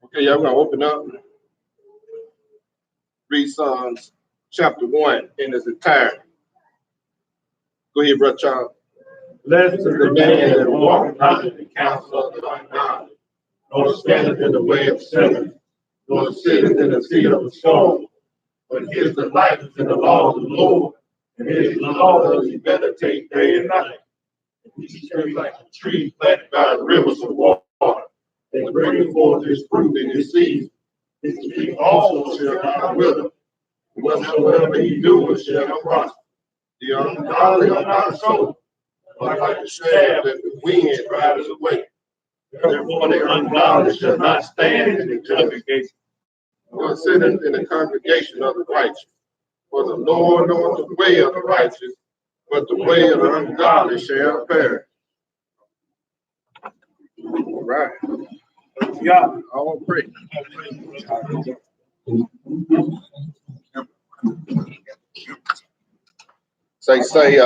Okay, y'all gonna open up, read Psalms chapter 1 in its entirety. Go ahead, Brother Charles. Blessed is the man that walketh not in the counsel of the ungodly, nor standeth in the way of sinners, nor sitteth in the seat of the scornful. But his delight is in the law of the Lord, and his law does he meditate day and night. And he shall be like a tree planted by the rivers of water, and bringeth forth his fruit in his season. His tree also shall not wither, whatsoever he doeth shall prosper. The ungodly are not so, but like the shaft that the wind drives away. Therefore the ungodly shall not stand in the congregation, nor sitteth in the congregation of the righteous. For the Lord knoweth the way of the righteous, but the way of the ungodly shall perish. All right. God, All praise. Say,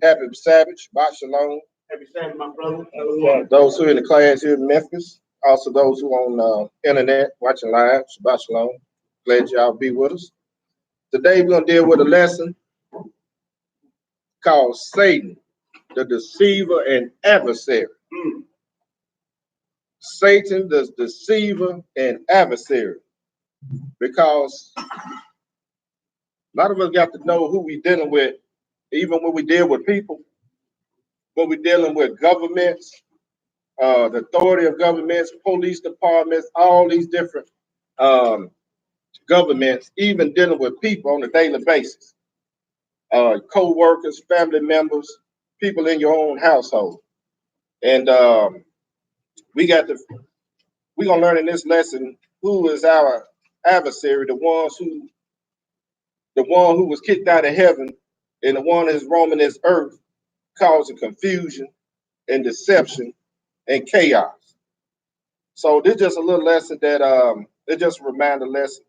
happy Sabbath, Shabbat Shalom. happy Sabbath, my brother. Those who are in the class here in Memphis, also those who are on internet watching live, Shabbat Shalom. Glad y'all be with us. Today we're gonna deal with a lesson called Satan, the Deceiver and Adversary. Satan, the Deceiver and Adversary. Because a lot of us got to know who we're dealing with, even when we deal with people, when we're dealing with governments, the authority of governments, police departments, all these different governments, even dealing with people on a daily basis, co-workers, family members, people in your own household. And we're gonna learn in this lesson who is our adversary, the one who was kicked out of heaven, and the one that's roaming this earth, causing confusion and deception and chaos. So this is just a little lesson that it's just a reminder lesson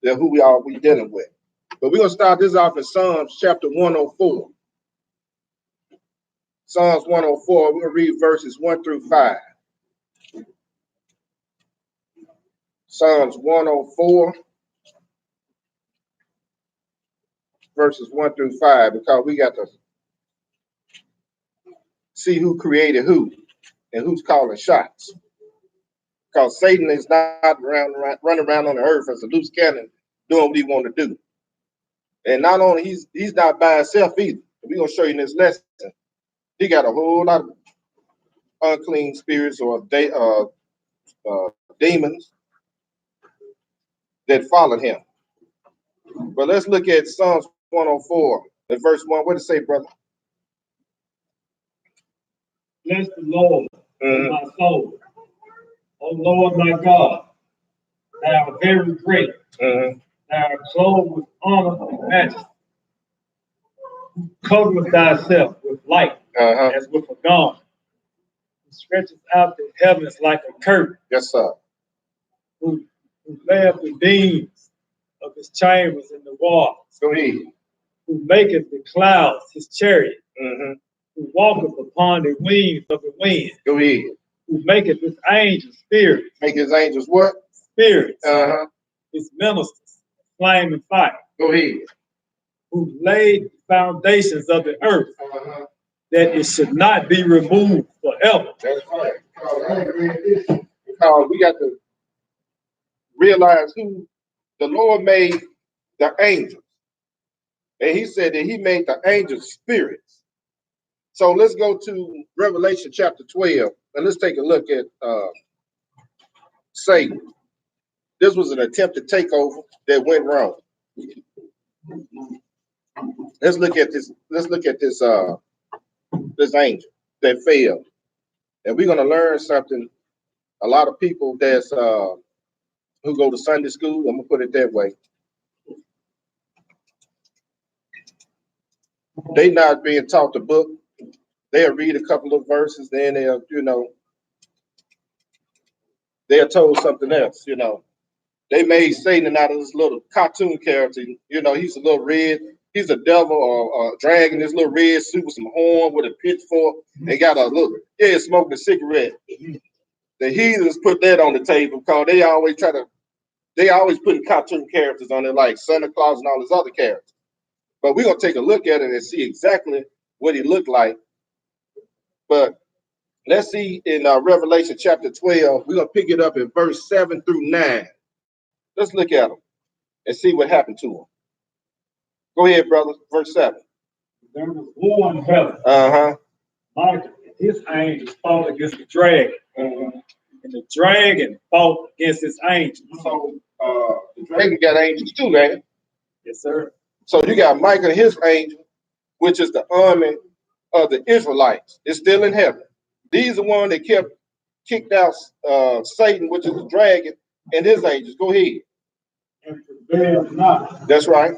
that who we dealing with. But we're gonna start this off in Psalms chapter 104. Psalms 104, we're gonna read verses 1 through 5. Psalms 104, verses 1 through 5, because we got to see who created who and who's calling shots. Because Satan is not running around on the earth as a loose cannon doing what he want to do. And not only he's not by himself either. We're gonna show you in this lesson. He got a whole lot of unclean spirits or demons that followed him. But let's look at Psalms 104 and verse 1. What does it say, brother? Bless the Lord, my soul. O Lord, my God, thou art very great. Thou art clothed with honor and majesty. Covereth thyself with light as with a garment. Who stretches out the heavens like a curtain. Yes, sir. Who layeth the beams of his chambers in the walls. Go ahead. Who maketh the clouds his chariot. Who walketh upon the wings of the wind. Go ahead. Who maketh his angels spirits. Make his angels what? Spirits. His ministers, flame and fire. Go ahead. Who laid the foundations of the earth, that it should not be removed forever. That's right. Because we got to realize who the Lord made the angels. And he said that he made the angels spirits. So let's go to Revelation chapter 12, and let's take a look at Satan. This was an attempted takeover that went wrong. Let's look at this. Let's look at this this angel that failed, and we're going to learn something. A lot of people that's who go to Sunday school, I'm gonna put it that way, they not being taught the book. They'll read a couple of verses, then they'll, they're told something else. They made Satan out of this little cartoon character. He's a little red. he's a devil or a dragon, this little red suit with some horn with a pitchfork. They got a little, smoking a cigarette. The heathens put that on the table because they always putting cartoon characters on it like Santa Claus and all these other characters. But we're going to take a look at it and see exactly what he looked like. But let's see in Revelation chapter 12, we're going to pick it up in verse 7 through 9. Let's look at him and see what happened to him. Go ahead, brother. Verse 7. There was war in heaven. Michael and his angels fought against the dragon. And the dragon fought against his angels. So the dragon got angels too, man. Yes, sir. So you got Michael and his angel, which is the army of the Israelites. It's still in heaven. These are the ones that kicked out Satan, which is the dragon, and his angels. Go ahead. And prevailed not. That's right.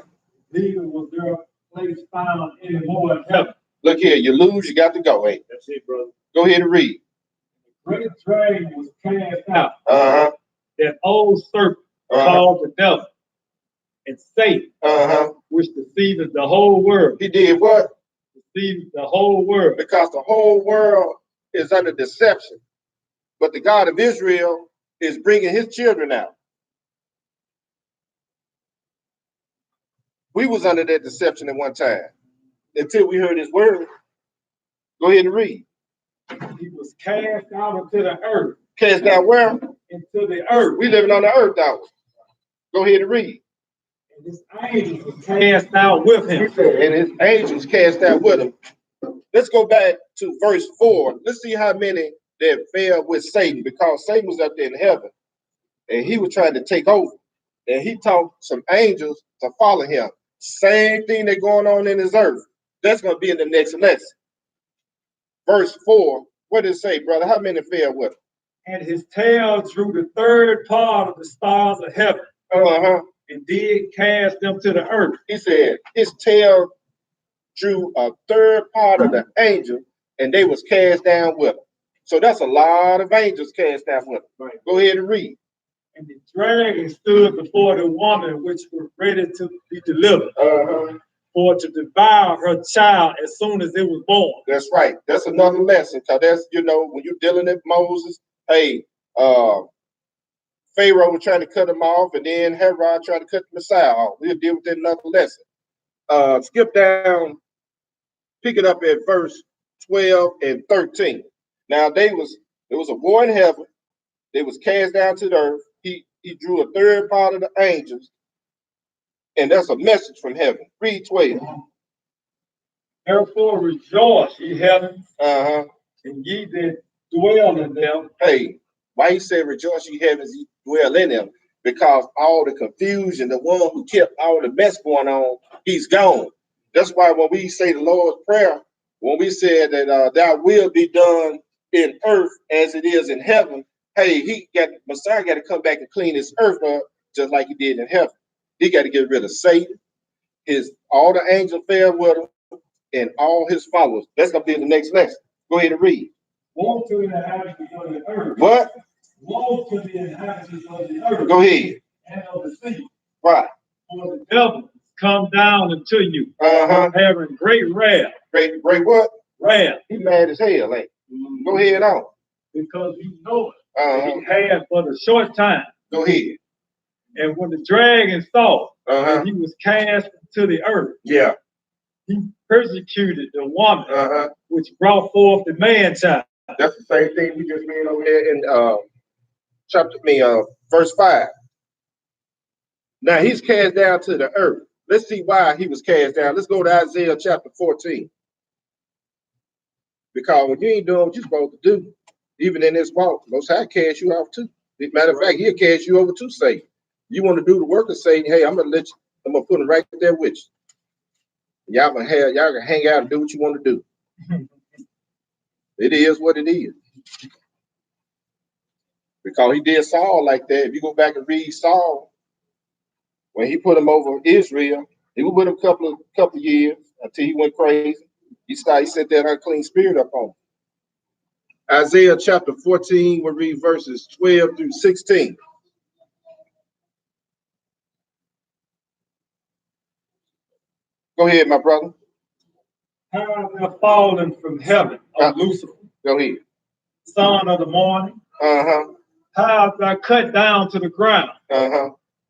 Neither was there a place found any more in heaven. Look here, you lose, you got to go. Hey, that's it, brother. Go ahead and read. The great dragon was cast out. That old serpent called the devil and Satan, which deceived the whole world. He did what? Deceived the whole world. Because the whole world is under deception. But the God of Israel is bringing his children out. We was under that deception at one time until we heard his word. Go ahead and read. He was cast out into the earth. Cast out where? Into the earth. We living on the earth out. Go ahead and read. And his angels were cast out with him. And his angels cast out with him. Let's go back to verse 4. Let's see how many that fell with Satan, because Satan was up there in heaven and he was trying to take over. And he taught some angels to follow him. Same thing that's going on in his earth. That's going to be in the next lesson. Verse 4, what did it say, brother? How many fell with him? And his tail drew the third part of the stars of heaven. And did cast them to the earth. He said his tail drew a third part of the angel, and they was cast down with him. So that's a lot of angels cast down with him. Right. Go ahead and read. And the dragon stood before the woman which was ready to be delivered, for to devour her child as soon as it was born. That's right. That's another lesson. Because that's, when you're dealing with Moses, hey, Pharaoh was trying to cut him off, and then Herod tried to cut the Messiah off. We'll deal with that in another lesson. Skip down, pick it up at verse 12 and 13. Now there was a war in heaven. They was cast down to the earth. He drew a third part of the angels, and that's a message from heaven. Read 12. Therefore rejoice, ye heavens, and ye that dwell in them. Hey, why he said rejoice, ye heavens, ye dwell in them? Because all the confusion, the one who kept all the mess going on, he's gone. That's why when we say the Lord's Prayer, when we said that thy will be done in earth as it is in heaven, hey, Messiah got to come back and clean his earth up just like he did in heaven. He got to get rid of Satan, all the angels fell with him, and all his followers. That's gonna be in the next lesson. Go ahead and read. Woe to the inhabitants of the earth. What? Woe to the inhabitants of the earth. Go ahead. And of the sea. Right. For the devil come down unto you, having great wrath. Great what? Wrath. He mad as hell, ain't he? Go ahead on. Because he knows he had but a short time. Go ahead. And when the dragon saw that he was cast to the earth, he persecuted the woman which brought forth the man child. That's the same thing we just read over here in verse 5. Now he's cast down to the earth. Let's see why he was cast down. Let's go to Isaiah chapter 14. Because when you ain't doing what you're supposed to do, even in this walk, Most High cast you off too. Matter of fact, he'll cast you over to Satan. You want to do the work of Satan, hey, I'm gonna put him right there with you. Y'all can hang out and do what you want to do. It is what it is. Because he did Saul like that. If you go back and read Saul, when he put him over Israel, he was with him a couple of years until he went crazy. He set that unclean spirit up on him. Isaiah chapter 14, we'll read verses 12 through 16. Go ahead, my brother. How thou fallen from heaven, O Lucifer, Go ahead. son of the morning. How thou cut down to the ground,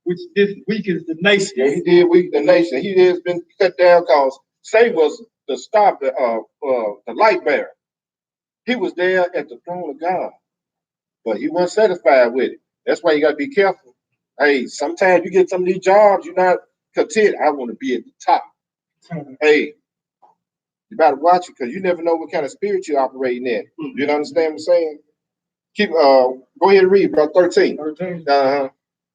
which this weakens the nation. Yeah, he did weaken the nation. He has been cut down because Satan was the stop, the light bearer. He was there at the throne of God, but he wasn't satisfied with it. That's why you got to be careful. Hey, sometimes you get some of these jobs, you're not content. I want to be at the top. Hey, you better watch it because you never know what kind of spirit you're operating in. You understand what I'm saying? Keep go ahead and read, bro. 13. 13.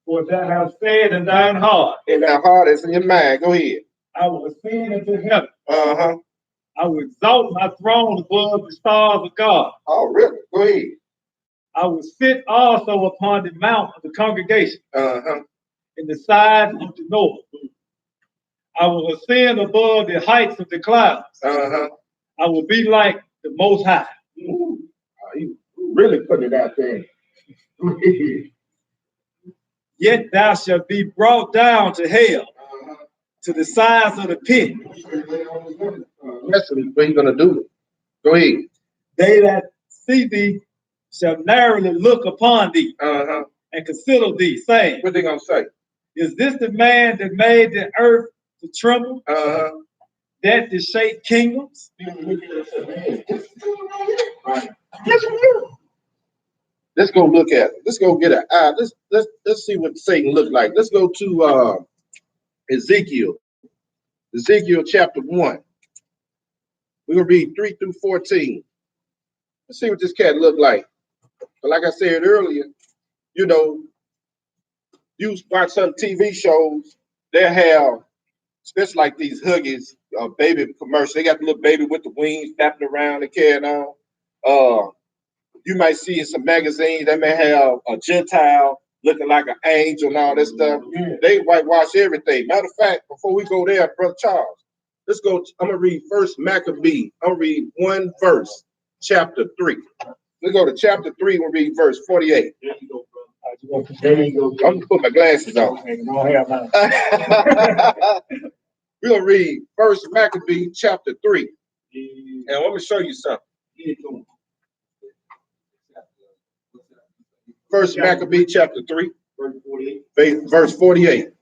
For thou hast said in thine heart. In thy heart, it's in your mind. Go ahead. I will ascend into heaven. I will exalt my throne above the stars of God. Oh, really? Go ahead. I will sit also upon the mount of the congregation in the sides of the north. I will ascend above the heights of the clouds. I will be like the Most High. You really put it out there. Yet thou shalt be brought down to hell, to the sides of the pit. That's what he's gonna do. Go ahead. They that see thee shall narrowly look upon thee and consider thee, saying, What they gonna say? Is this the man that made the earth to tremble, that to shake kingdoms? Let's go look at it. Let's go get an eye. Let's see what Satan looked like. Let's go to Ezekiel. Ezekiel chapter 1. We're gonna read 3 through 14. Let's see what this cat looked like. But like I said earlier, you know, you watch some TV shows, they have, especially like these Huggies, baby commercials. They got the little baby with the wings flapping around and carrying on. You might see in some magazines, they may have a Gentile looking like an angel and all that stuff. They whitewash everything. Matter of fact, before we go there, Brother Charles, let's go. I'm going to read First Maccabee. I'm going to read one verse, chapter 3. Let's go to chapter 3 and read verse 48. There you go. I'm going to put my glasses on. We're going to read First Maccabee chapter 3. And I'm going to show you something. First Maccabee chapter 3, verse 48.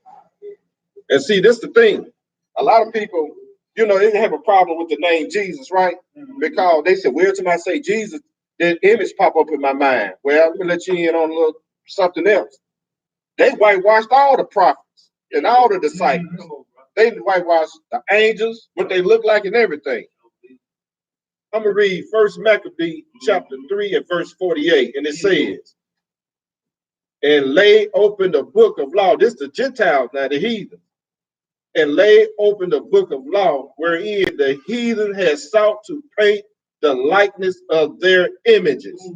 And see, this is the thing. A lot of people, you know, they have a problem with the name Jesus, right? Because they said, well, to I say Jesus, then image pop up in my mind. Well, let me let you in on a little something else. They whitewashed all the prophets and all the disciples. They whitewashed the angels, what they look like and everything. I'm going to read First Maccabee chapter 3 and verse 48. And it says, and lay open the book of law. This is the Gentiles now, the heathen. And lay open the book of law, wherein the heathen has sought to paint the likeness of their images.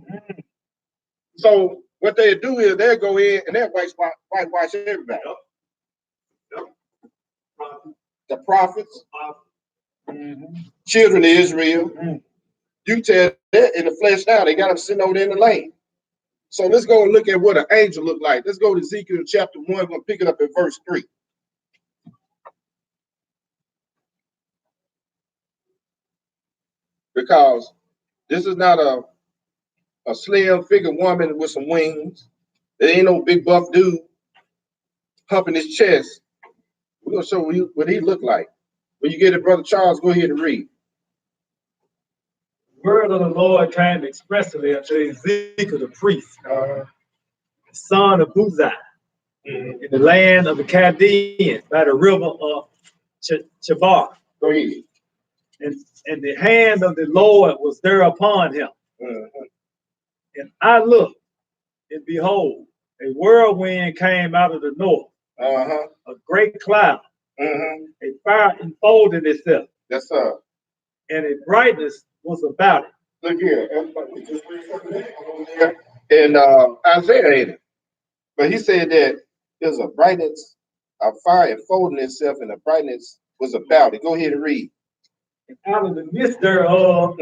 So what they do is they'll go in and they'll whitewash everybody. The prophets, children of Israel. You tell that in the flesh now, they got them sitting over there in the lane. So let's go and look at what an angel looked like. Let's go to Ezekiel chapter 1. We're going to pick it up at verse 3. Because this is not a slim figure woman with some wings. There ain't no big buff dude humping his chest. We're going to show you what he looked like. When you get it, Brother Charles, go ahead and read. Word of the Lord came expressly unto Ezekiel the priest, son of Uzziah, in the land of the Chaldeans by the river of Chebar. Go ahead. And the hand of the Lord was there upon him. And I looked, and behold, a whirlwind came out of the north, a great cloud, a fire enfolded itself. Yes, and a brightness was about it. Look here. Everybody just read something there. And Isaiah ain't it. But he said that there's a brightness, a fire enfolding itself, and the brightness was about it. Go ahead and read. And out of the midst thereof,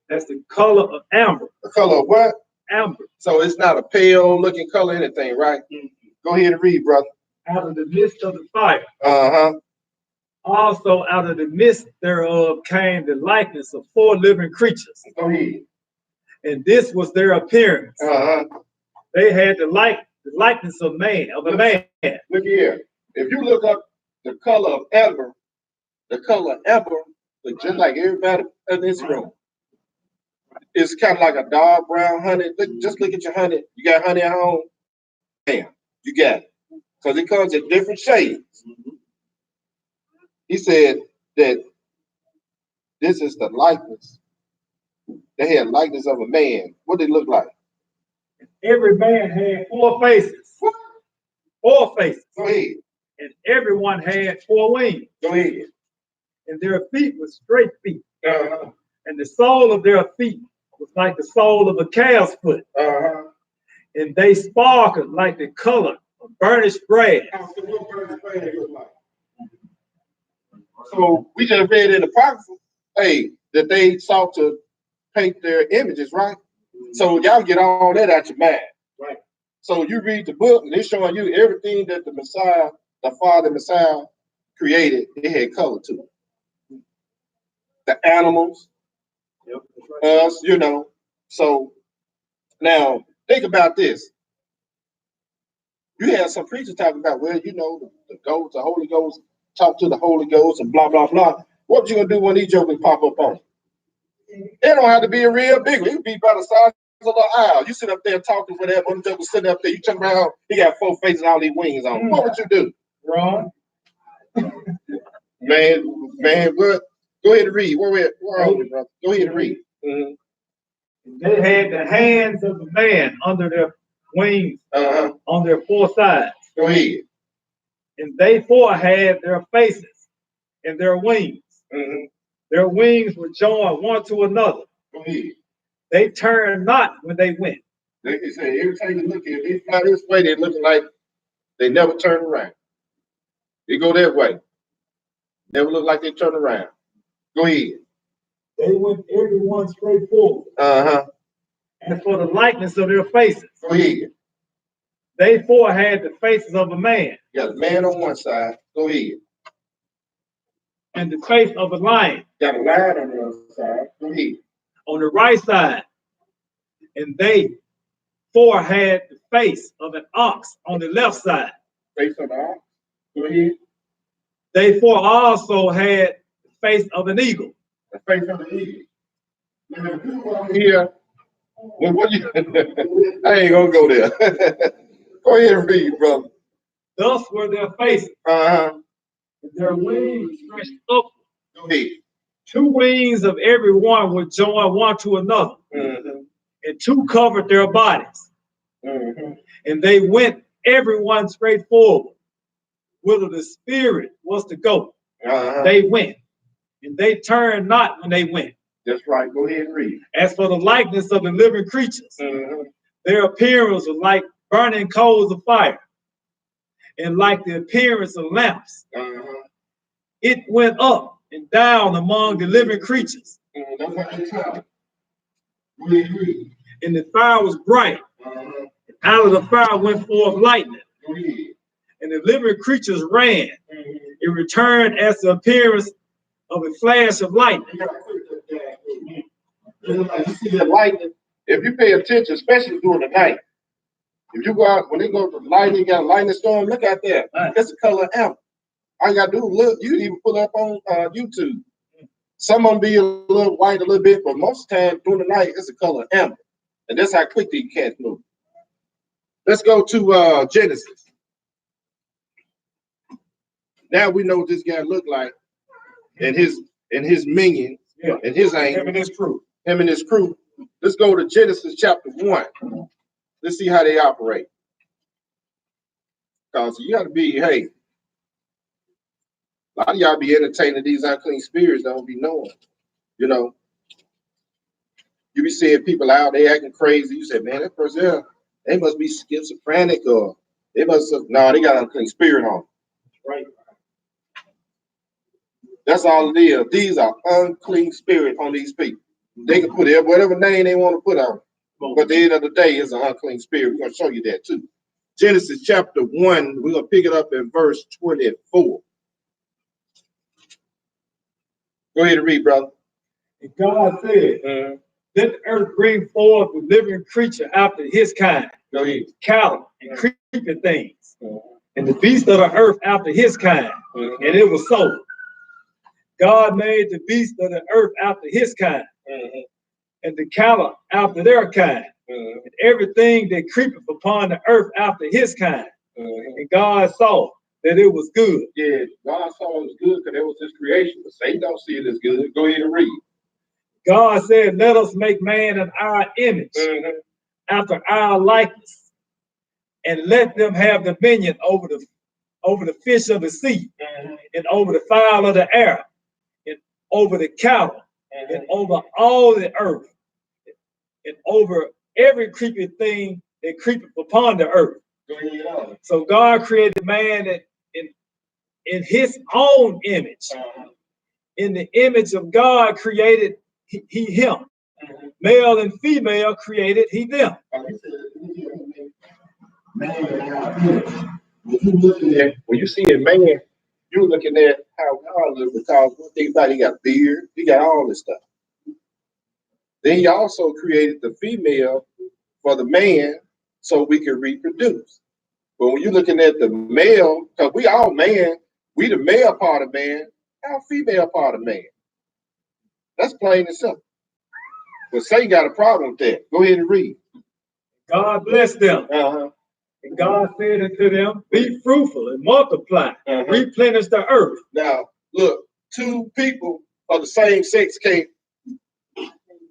that's the color of amber. The color of what? Amber. So it's not a pale looking color, anything, right? Go ahead and read, brother. Out of the midst of the fire. Also out of the midst thereof came the likeness of 4 living creatures. Go ahead. And this was their appearance. They had the likeness of a man. Look here. If you look up the color of Ever look just like everybody in this room. It's kind of like a dark brown honey. Just look at your honey. You got honey at home? Bam, you got it. Because it comes in different shades. He said that this is the likeness. They had likeness of a man. What did it look like? Every man had 4 faces. 4 faces. Go ahead. And everyone had 4 wings. Go ahead. And their feet were straight feet. And the sole of their feet was like the sole of a calf's foot. And they sparkled like the color of burnished brass. So we just read in the Apocrypha, that they sought to paint their images, right? So y'all get all that out your mind. Right. So you read the book and it's showing you everything that the Messiah, the Father Messiah created, it had color to it. The animals, us, So now think about this. You have some preachers talking about, the ghost, the Holy Ghost, talk to the Holy Ghost and blah, blah, blah. What you gonna do when these jokers pop up on? It don't have to be a real big one. It could be about the size of an aisle. You sit up there talking with that one joker sitting up there, you turn around, he got 4 faces and all these wings on. What would you do? Wrong. Man, what? Go ahead and read. Where are we, brother? Go ahead and read. They had the hands of the man under their wings, on their 4 sides. Go ahead. And they 4 had their faces and their wings. Their wings were joined one to another. Go ahead. They turned not when they went. They say every time you look at it, they fly this way, they're looking like they never turn around. They go that way. Never look like they turn around. Go ahead. They went everyone straight forward. And for the likeness of their faces. Go ahead. They 4 had the faces of a man. You got a man on one side. Go ahead. And the face of a lion. Got a lion on the other side. Go ahead. On the right side. And they 4 had the face of an ox on the left side. Face of the ox. Go ahead. They 4 also had the face of an eagle. The face of the eagle. Now, here. Well, what you? I ain't gonna go there. Go ahead and read, brother. Thus were their faces. And their wings stretched upward. Go ahead. 2 wings of every one were joined one to another. And 2 covered their bodies. And they went everyone straight forward. Whither the spirit was to go. They went. And they turned not when they went. That's right. Go ahead and read. As for the likeness of the living creatures, their appearance was like burning coals of fire, and like the appearance of lamps. It went up and down among the living creatures. That's what they tell. And the fire was bright. Out of the fire went forth lightning. And the living creatures ran. It returned as the appearance of a flash of lightning. You see that lightning, if you pay attention, especially during the night, if you go out, when they go to lightning, got a lightning storm, look out there. That's the color of amber. All you gotta do is look, you can even pull up on YouTube. Some of them be a little white a little bit, but most of the time during the night, it's the color of amber. And that's how quick these cats move. Let's go to Genesis. Now we know what this guy looked like, and his minions, and his angel. Him and his crew. Let's go to Genesis chapter 1. Let's see how they operate. Because you got to be, a lot of y'all be entertaining these unclean spirits, don't be knowing. You be seeing people out, they acting crazy. You say, man, that person there, they must be schizophrenic, or they must have, no, they got an unclean spirit on. Right. That's all it is. These are unclean spirits on these people. They can put whatever name they want to put on. But at the end of the day, it's an unclean spirit. We're going to show you that too. Genesis chapter 1, we're going to pick it up in verse 24. Go ahead and read, brother. And God said, let the earth bring forth the living creature after his kind. Go ahead. Cattle and creeping things. And the beast of the earth after his kind. And it was so. God made the beast of the earth after his kind. And the cattle after their kind. And everything that creepeth upon the earth after his kind. And God saw that it was good. Yeah, God saw it was good because it was his creation. But Satan don't see it as good. Go ahead and read. God said, let us make man in our image, after our likeness, and let them have dominion over the fish of the sea, and over the fowl of the air, and over the cattle, and over all the earth, and over every creeping thing that creepeth upon the earth. So God created man in his own image. In the image of God created he him. Male and female created he them. When you see a man, you're looking at how God looks, because one thing about it, he got a beard, he got all this stuff. Then he also created the female for the man so we can reproduce. But when you're looking at the male, because we all man, we the male part of man, our female part of man. That's plain and simple. But Satan got a problem with that. Go ahead and read. God blessed them. And God said unto them, be fruitful and multiply, replenish the earth. Now, look, two people of the same sex can't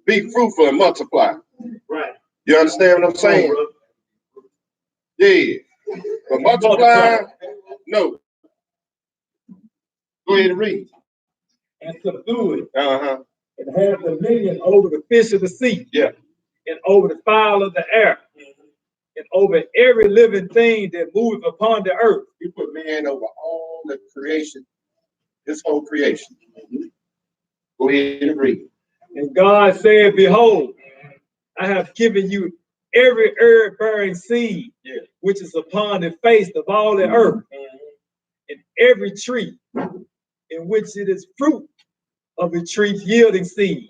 be fruitful and multiply. Right. You understand what I'm saying? Yeah. But multiply, no. Go ahead and read. And subdue it. And have dominion over the fish of the sea. Yeah. And over the fowl of the air. And over every living thing that moveth upon the earth. He put man over all the creation, his whole creation. Go ahead and read. And God said, behold, I have given you every herb-bearing seed, which is upon the face of all the earth, and every tree in which it is fruit of the tree yielding seed.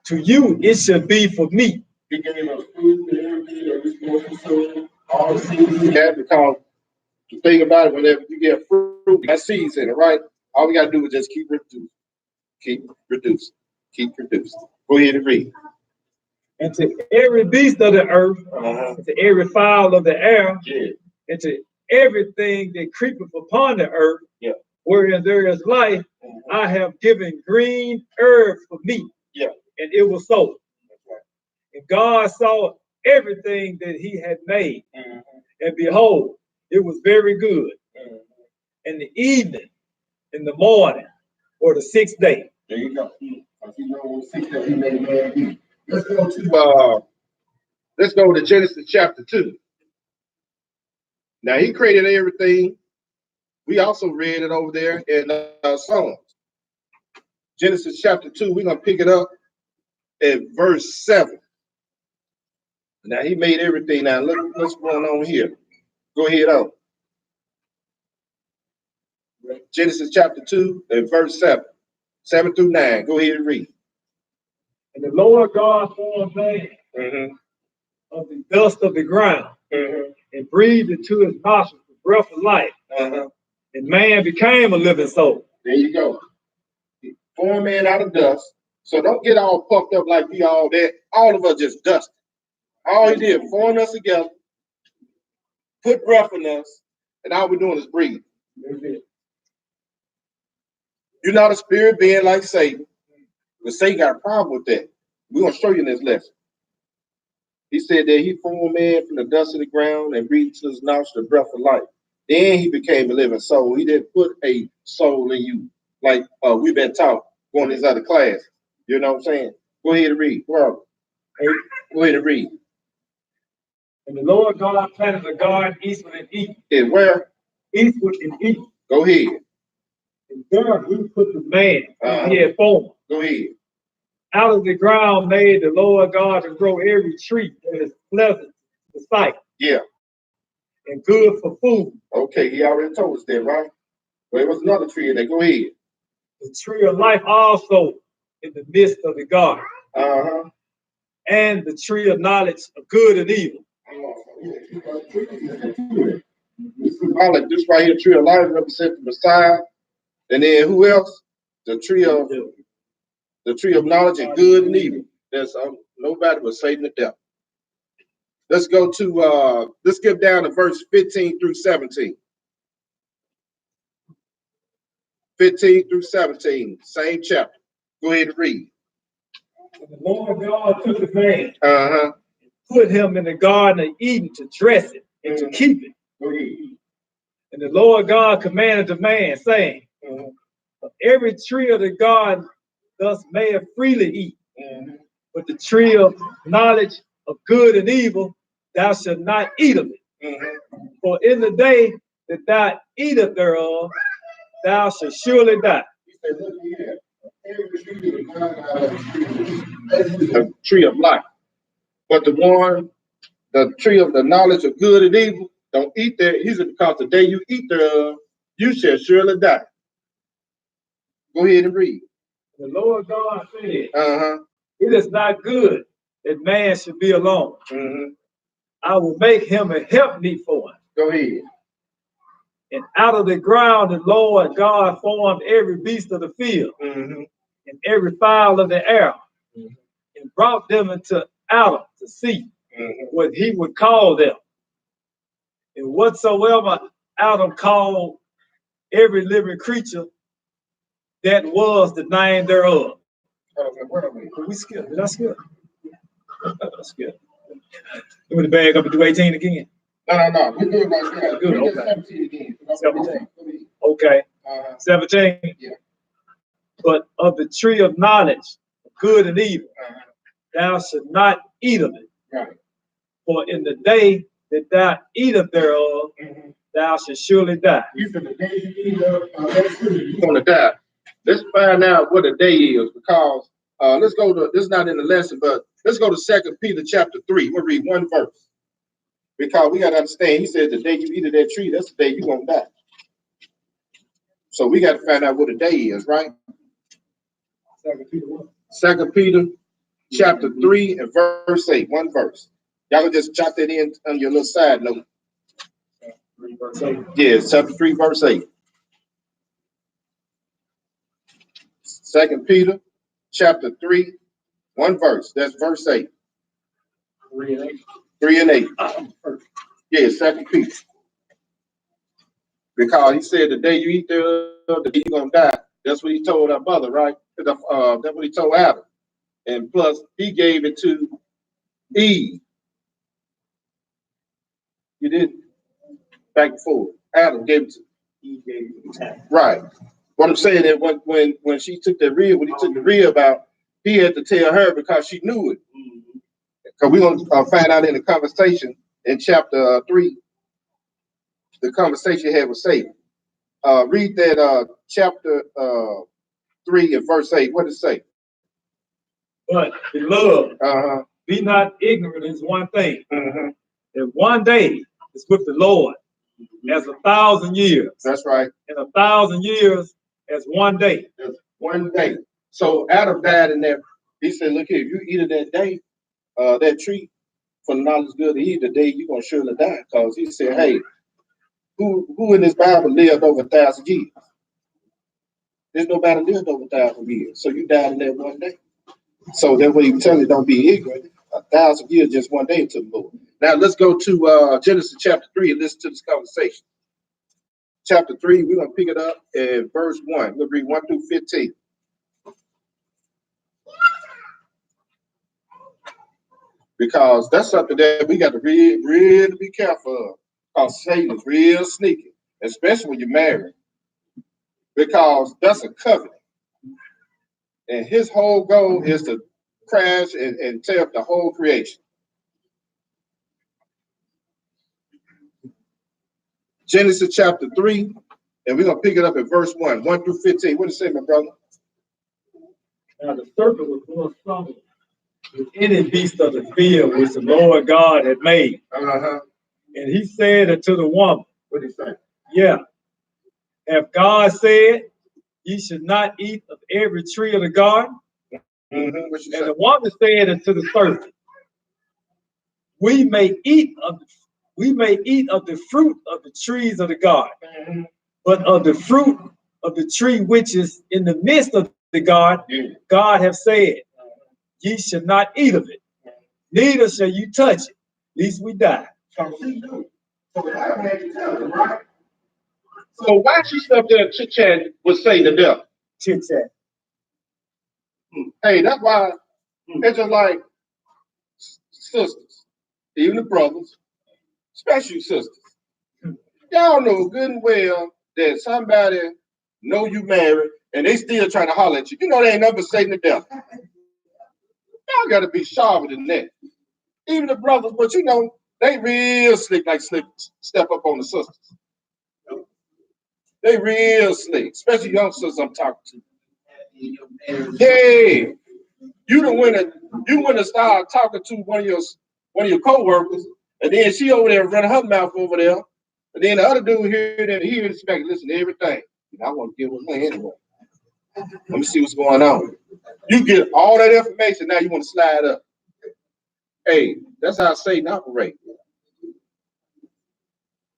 To you it shall be for meat. He gave us food and everything that we're supposed to sow, all the seeds we have, because the thing about it, whenever you get fruit, that seeds in it, right? All we got to do is just keep reducing, keep reducing, keep reducing. Go ahead and read. And to every beast of the earth, and to every fowl of the air, and to everything that creepeth upon the earth, wherein there is life, I have given green herb for meat. And it was so. And God saw everything that he had made. And behold, it was very good. And the evening, in the morning, or the sixth day. There you go. Let's go to Genesis chapter 2. Now he created everything. We also read it over there in Psalms. Genesis chapter 2, we're going to pick it up at verse 7. Now he made everything. Now look what's going on here. Go ahead on. Genesis chapter 2 and verse 7. 7 through 9. Go ahead and read. And the Lord God formed man of the dust of the ground, and breathed into his nostrils the breath of life. And man became a living soul. There you go. Form man out of dust. So don't get all puffed up like we all that. All of us just dust. All he did, form us together, put breath in us, and all we're doing is breathe. You're not a spirit being like Satan, but Satan got a problem with that. We're going to show you in this lesson. He said that he formed man from the dust of the ground and breathed to his nostrils the breath of life. Then he became a living soul. He didn't put a soul in you like we've been taught going to this other class. You know what I'm saying? Go ahead and read. Go ahead and read. And the Lord God planted a garden eastward and east. And where? Eastward and east. Go ahead. And there he put the man he had formed. Go ahead. Out of the ground made the Lord God to grow every tree that is pleasant to sight. Yeah. And good for food. Okay, he already told us that, right? Well, there was another tree in there. Go ahead. the tree of life also in the midst of the garden, and the tree of knowledge of good and evil. Symbolic, this right here, tree of life represents the Messiah. And then who else? The tree of knowledge of good and evil. There's nobody but Satan the devil. Let's go to let's skip down to verse 15 through 17. 15 through 17, same chapter. Go ahead and read. And the Lord God took the man, and put him in the garden of Eden to dress it and to keep it. And the Lord God commanded the man, saying, of every tree of the garden thus mayest freely eat, but the tree of knowledge of good and evil thou shalt not eat of it. For in the day that thou eatest thereof, thou shalt surely die. The tree of life. But the tree of the knowledge of good and evil, don't eat there. He said, because the day you eat thereof, you shall surely die. Go ahead and read. The Lord God said, it is not good that man should be alone. I will make him a helpmeet for him. Go ahead. And out of the ground the Lord God formed every beast of the field, and every fowl of the air, and brought them into Adam to see what he would call them. And whatsoever Adam called every living creature, that was the name thereof. We skip. Did I skip? Skip. Give me the bag up and do 18 again. No. We're good right there. Good. We Okay. 17 again. 17. Okay. 17. Yeah. But of the tree of knowledge, good and evil, thou shalt not eat of it. Right. For in the day that thou eatest thereof, thou shalt surely die. You said the day you eat that tree, you're gonna die. Let's find out what a day is, because let's go to, this is not in the lesson, but let's go to 2 Peter chapter 3. We'll read one verse. Because we gotta understand, he said the day you eat of that tree, that's the day you're gonna die. So we gotta find out what a day is, right? 2 Peter chapter 3 and verse 8, one verse. Y'all can just jot that in on your little side note. Yeah, chapter 3, verse 8. 2 Peter chapter 3, one verse. That's verse 8. 3 and 8. 3 and 8. Yeah, 2 Peter. Because he said the day you eat the day you're gonna die. That's what he told our mother, right? That's what he told Adam. And plus, he gave it to Eve. You didn't. Back and forth. Adam gave it to Eve. Gave it to right. What I'm saying is when she took the rib, when he took the rib out, he had to tell her because she knew it. Because we're gonna find out in the conversation in chapter 3, the conversation he had with Satan. Read that chapter 3 and verse 8. What does it say? But beloved, be not ignorant is one thing. That one day is with the Lord as 1,000 years. That's right. And 1,000 years as one day. That's one day. So Adam died in there. He said, look here, if you eat of that day, that tree from the knowledge of good and evil, the day you're gonna surely die. Because he said, hey, who in this Bible lived over 1,000 years? There's nobody lived over 1,000 years. So you died in that one day. So that's what he telling you, don't be ignorant. 1,000 years, just one day to the Lord. Now let's go to Genesis chapter 3 and listen to this conversation. Chapter 3, we're gonna pick it up at verse 1. We'll read 1 through 15. Because that's something that we got to really be careful of. Because Satan is real sneaky, especially when you're married. Because that's a covenant. And his whole goal is to crash and tear up the whole creation. Genesis chapter 3, and we're going to pick it up at verse 1 through 15. What does it say, my brother? Now the serpent was more strong than any beast of the field which the Lord God had made. And he said unto the woman, What did he say? yeah, have God said, ye should not eat of every tree of the garden. What you And say? the woman said unto the serpent, we may eat of the fruit of the trees of the garden, but of the fruit of the tree which is in the midst of the garden, God hath said, ye shall not eat of it, neither shall you touch it, lest we die. So why she stuck there chit-chatting with Satan the devil? Chit chat. Hey, that's why it's just like sisters, even the brothers, especially sisters. Y'all know good and well that somebody know you married and they still trying to holler at you. You know they ain't never Satan the devil. Y'all gotta be sharper than that. Even the brothers, but you know, they real slick, like step up on the sisters. They real slick, especially young sisters I'm talking to. Hey, you went to start talking to one of your co-workers, and then she over there running her mouth over there, and then the other dude here that he expect listen to everything. I want to get with her anyway. Let me see what's going on. You get all that information, now you want to slide up. Hey, that's how Satan operates.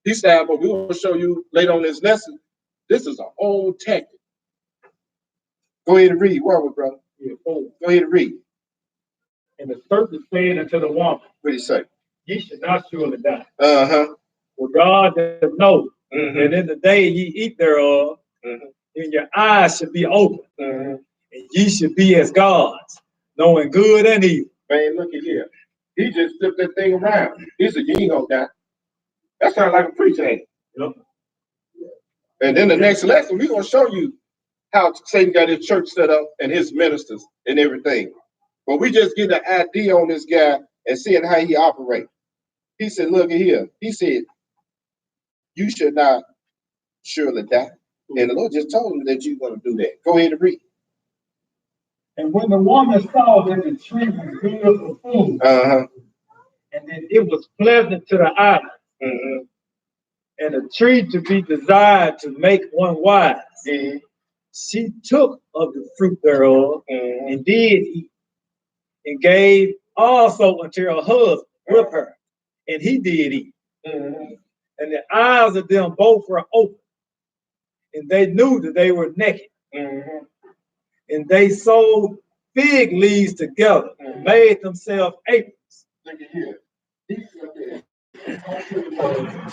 He said, but we're going to show you later on this lesson, this is an old tactic. Go ahead and read. Where we, brother? Go ahead and read. And the serpent said unto the woman, What do you say? ye should not surely die. Uh-huh. For God doth know that in the day ye eat thereof, then your eyes should be open, and ye should be as gods, knowing good and evil. Man, look at here. He just flipped that thing around. He said, you ain't gonna die. That sounds like a preacher, ain't it? Yep. And then the next lesson, we're gonna show you how Satan got his church set up and his ministers and everything. But we just get an idea on this guy and seeing how he operates. He said, look at here. He said, you should not surely die. And the Lord just told him that you're going to do that. Go ahead and read. And when the woman saw that the tree was good for food, and that it was pleasant to the eye, and a tree to be desired to make one wise, she took of the fruit thereof, and did eat, and gave also unto her husband with her, and he did eat. And the eyes of them both were open, and they knew that they were naked. And they sewed fig leaves together, and made themselves aprons. Look at here.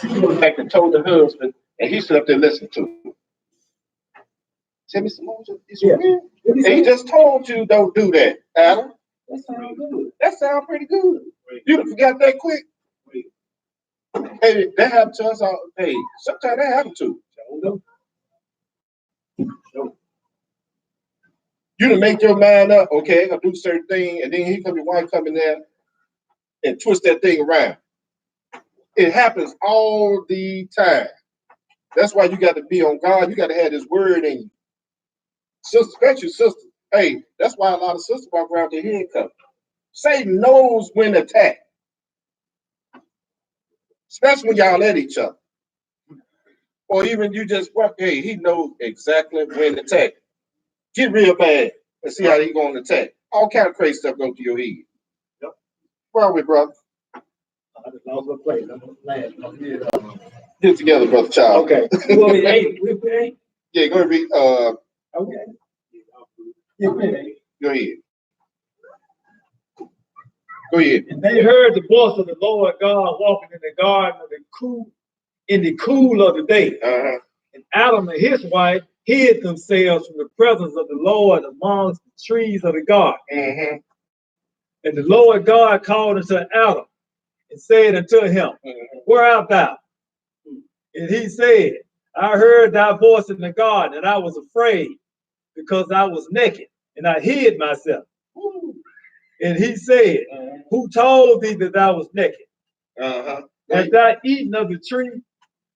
She went back and told the husband, and he stood up there listening to him. Tell me some more. Yeah. And he just told you don't do that, Adam. That sounds good. That sounds pretty good. You done forgot that quick. Hey, that happened to us all. Hey, sometimes that happened to. You done make your mind up, okay, I'm gonna do certain thing, and then here come your wife coming there and twist that thing around. It happens all the time. That's why you got to be on God. You got to have this word in you. Sister, especially sisters. Hey, that's why a lot of sisters walk around with their head covered. Satan knows when to attack. Especially when y'all at each other. Or even you just walk, hey, he knows exactly when to attack. Get real bad and see how he going to attack. All kind of crazy stuff go through your head. Yep. Where are we, brother? I just lost my place. Get it together, brother child. Okay. Well, we ate. Yeah, go ahead and read. Okay. Yeah, go ahead. Go ahead. And they heard the voice of the Lord God walking in the garden in the cool of the day. And Adam and his wife hid themselves from the presence of the Lord amongst the trees of the garden. And the Lord God called unto Adam and said unto him, where art thou? And he said, I heard thy voice in the garden, and I was afraid, because I was naked, and I hid myself. And he said, who told thee that thou was naked? Hast thou eaten of the tree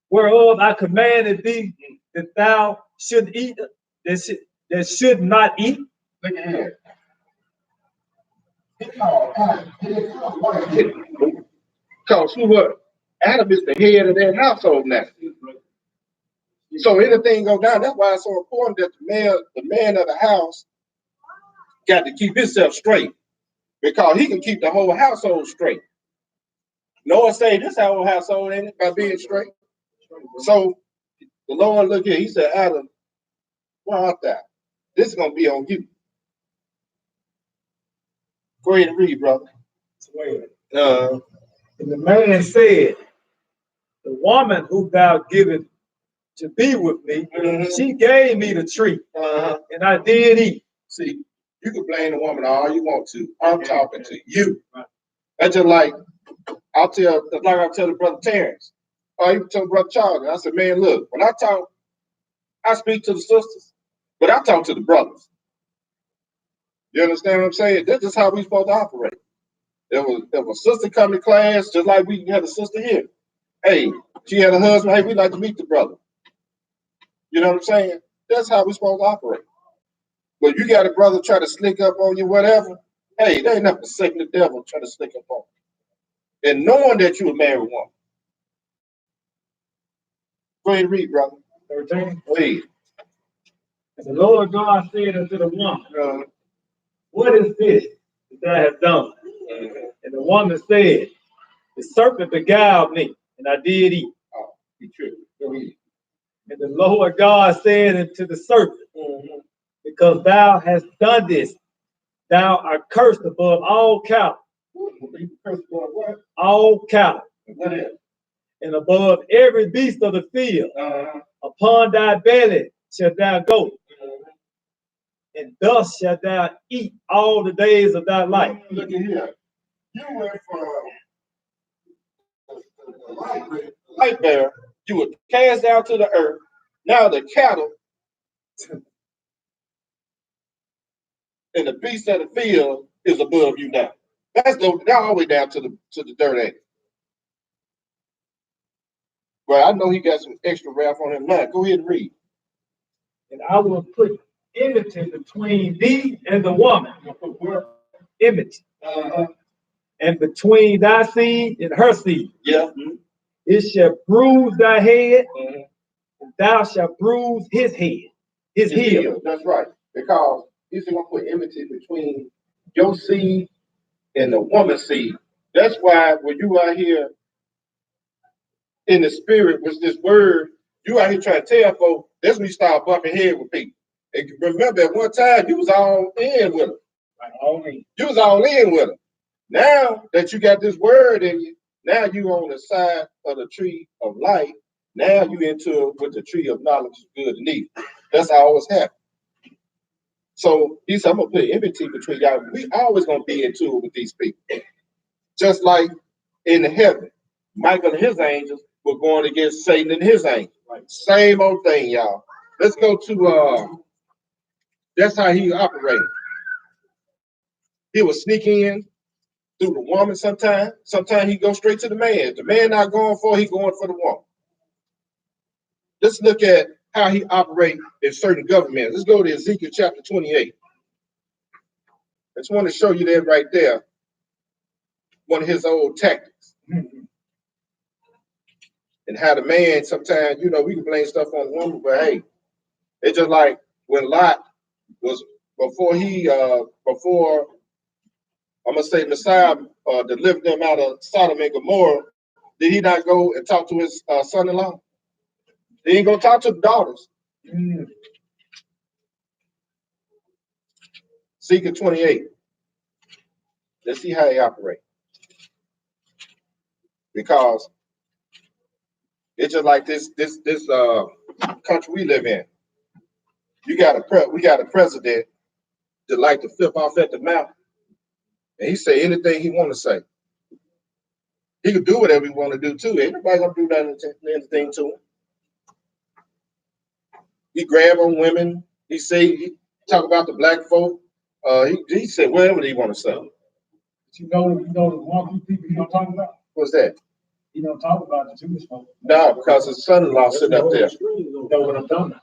whereof I commanded thee that thou should eat, that should not eat? Look at here. Because who what? Adam is the head of that household now. So anything go down. That's why it's so important that the man of the house got to keep himself straight, because he can keep the whole household straight. Noah say this whole household ain't it by being straight. So the Lord look here, he said, Adam, where art thou? This is gonna be on you. Go ahead and read, brother. And the man said, the woman who thou givest to be with me, she gave me the tree, and I did eat. See, you can blame the woman all you want to. I'm talking to you. That's just like I tell the brother Terrence, or even tell brother Charles. I said, man, look, when I talk, I speak to the sisters, but I talk to the brothers. You understand what I'm saying? That's just how we supposed to operate. If a sister come to class, just like we had a sister here. Hey, she had a husband. Hey, we like to meet the brother. You know what I'm saying? That's how we supposed to operate. But you got a brother try to slick up on you, whatever. Hey, they ain't nothing but Satan the devil trying to slick up on you. And knowing that you a married woman. Go ahead and read, brother. 13. Read. And the Lord God said unto the woman, what is this that thou hast done? And the woman said, the serpent beguiled me, and I did eat. Oh, be true. Go ahead. And the Lord God said unto the serpent, because thou hast done this, thou art cursed above all cattle. Cursed above what? All cattle. What is? And above every beast of the field. Upon thy belly shalt thou go. And thus shalt thou eat all the days of thy life. Look at here. You went from the light bearer, you were cast down to the earth. Now the cattle and the beast of the field is above you now. That's all the way down to the dirt end. Well, I know he got some extra wrath on him now. Go ahead and read. And I will put enmity between thee and the woman. Enmity. And between thy seed and her seed. Yeah. It shall bruise thy head, and thou shalt bruise his head. His heel. That's right. Because he's going to put enmity between your seed and the woman's seed. That's why when you out here in the spirit with this word, you out here trying to tell folks, that's when you start bumping head with people. And remember, at one time, you was all in with them. You was all in with them. Now that you got this word in you, now you on the side of the tree of life. Now you into it with the tree of knowledge of good and evil. That's how always happened. So he said, I'm gonna put enmity between y'all. We always gonna be into it with these people. Just like in the heaven, Michael and his angels were going against Satan and his angels. Right. Same old thing, y'all. Let's go to that's how he operated. He would sneak in through the woman sometimes. Sometimes he go straight to the man. The man not going for, he going for the woman. Let's look at how he operates in certain governments. Let's go to Ezekiel chapter 28. I just want to show you that right there. One of his old tactics. And how the man sometimes, you know, we can blame stuff on the woman, but hey, it's just like when Lot was before I'm gonna say Messiah delivered them out of Sodom and Gomorrah, did he not go and talk to his son-in-law? He ain't gonna talk to the daughters. Ezekiel 28. Let's see how he operates. Because it's just like this country we live in. We got a president that like to flip off at the mouth, and he say anything he want to say. He could do whatever he want to do too. Ain't nobody gonna do anything to him. He grab on women. He talk about the black folk. He said whatever he want to say. But you know the one people he don't talk about? What's that? He don't talk about the Jewish folk. No, because his son-in-law sitting up there. You know what I'm talking about.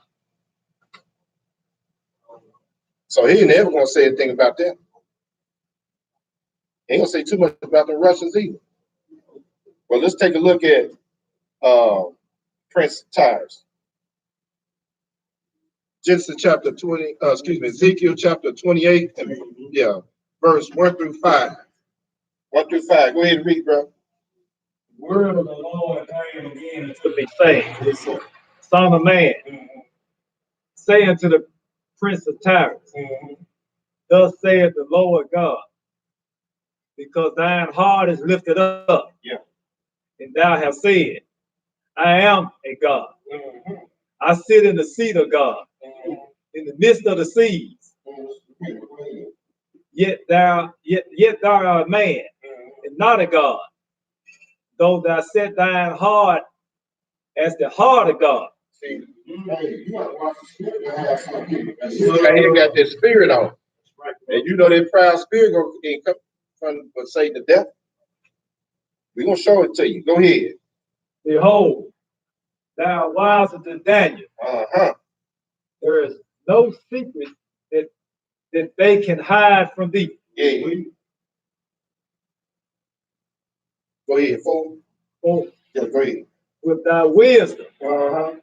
So he ain't never gonna say anything about them. He ain't gonna say too much about the Russians either. Well, let's take a look at Prince Tyrus. Genesis chapter 20, Ezekiel chapter 28, verse 1 through 5. 1 through 5. Go ahead and read, bro. The word of the Lord came again to me, saying, Son of man, say unto the prince of tyrants, thus saith the Lord God, because thine heart is lifted up, and thou hast said, I am a God. I sit in the seat of God, in the midst of the seas. Yet thou art a man, and not a God, though thou set thine heart as the heart of God. See, you got that spirit on. And you know that proud spirit gonna come from Satan to death. We're gonna show it to you. Go ahead. Behold, thou art wiser than Daniel. There is no secret that they can hide from thee. Yeah. Go ahead, fool. Yeah, go ahead. With thy wisdom,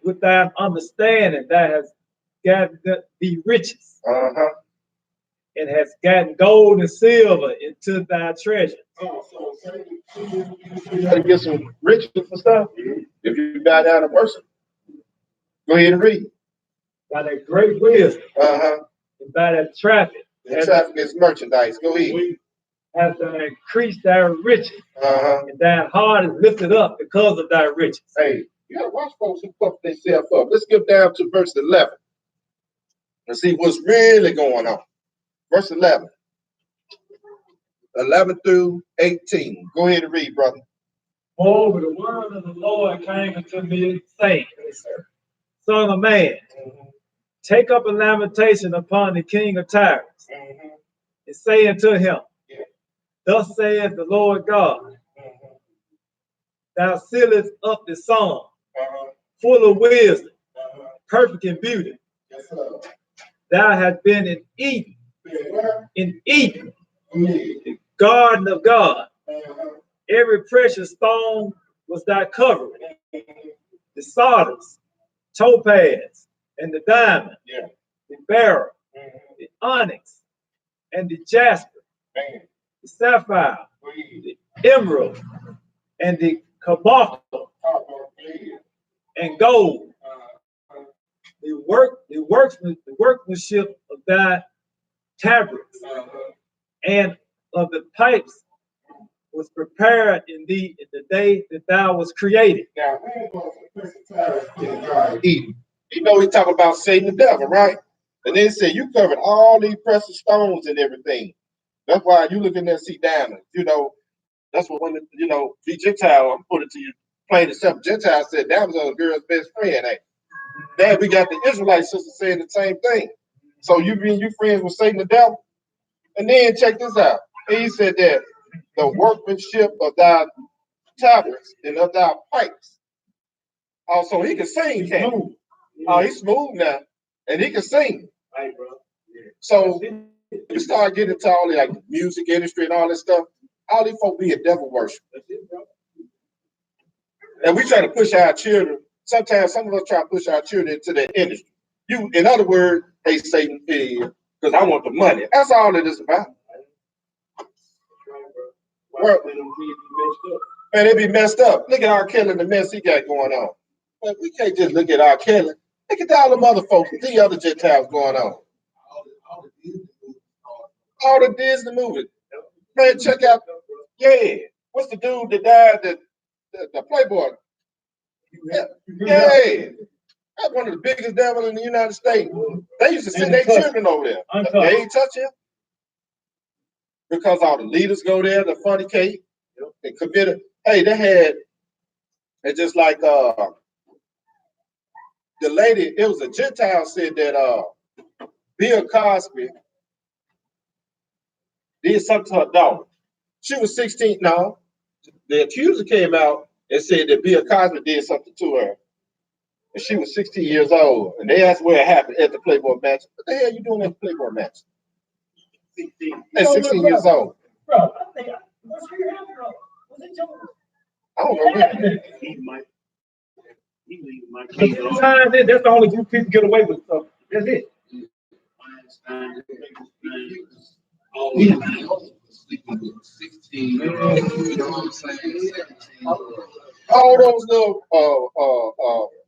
with thy understanding, thou hast gotten thee riches, and hast gotten gold and silver into thy treasure. You gotta get some riches and stuff. If you bow down and worship. Go ahead and read. By that great wisdom, and by that traffic. The traffic is merchandise. Go ahead. Has thou increased thy riches, and thy heart is lifted up because of thy riches. Hey, you gotta watch folks who puff themselves up. Let's get down to verse 11 and see what's really going on. Verse 11. 11 through 18. Go ahead and read, brother. Moreover, the word of the Lord came unto me, saying, Son of man, take up a lamentation upon the king of tyrants, and say unto him, Thus saith the Lord God, Thou sealest up the song, full of wisdom, perfect in beauty. Thou hast been in Eden, the garden of God. Every precious stone was thy covering, the sardis, topaz, and the diamond, the beryl, the onyx, and the jasper, the sapphire, the emerald, and the carbuncle, and gold. The workmanship of thy tabrets and of the pipes was prepared in thee in the day that thou was created. Now, Eden. You know, we talk about Satan the devil, right? And then it said you covered all these precious stones and everything. That's why you look in there and see diamonds. You know, that's what when the Gentile, I'm putting it to you, plain and simple. Gentile said diamonds are a girl's best friend, ain't? Then we got the Israelite sister saying the same thing. So you friends with Satan the devil? And then check this out. He said that the workmanship of thy tabrets and of thy pipes. Also, he can sing, can't he? Oh, he's smooth now. And he can sing. Right, bro. So you start getting into all the like music industry and all this stuff. All these folk be a devil worship. And we try to push our children. Sometimes some of us try to push our children into the industry. You, in other words, hey Satan, because I want the money. That's all it is about. Well, man, they be messed up. Look at R. Kelly and the mess he got going on. But we can't just look at R. Kelly. Look at all the other folks, the other Gentiles going on. All the Disney movies. Man, check out. Yeah. What's the dude that died? The Playboy. Yeah. That's one of the biggest devils in the United States. They used to send their children over there. They ain't touch him. Because all the leaders go there, the funny cake, and committed. Hey, they had, it's just like the lady, it was a Gentile said that Bill Cosby did something to her daughter. She was 16. No, the accuser came out and said that Bill Cosby did something to her. And she was 16 years old. And they asked where it happened at the Playboy match. What the hell you doing at the Playboy match? 16. At 16 years old. Bro, I think what's your hand, bro? Was it Jones? I don't know. That's the only group people get away with stuff. That's it. All those little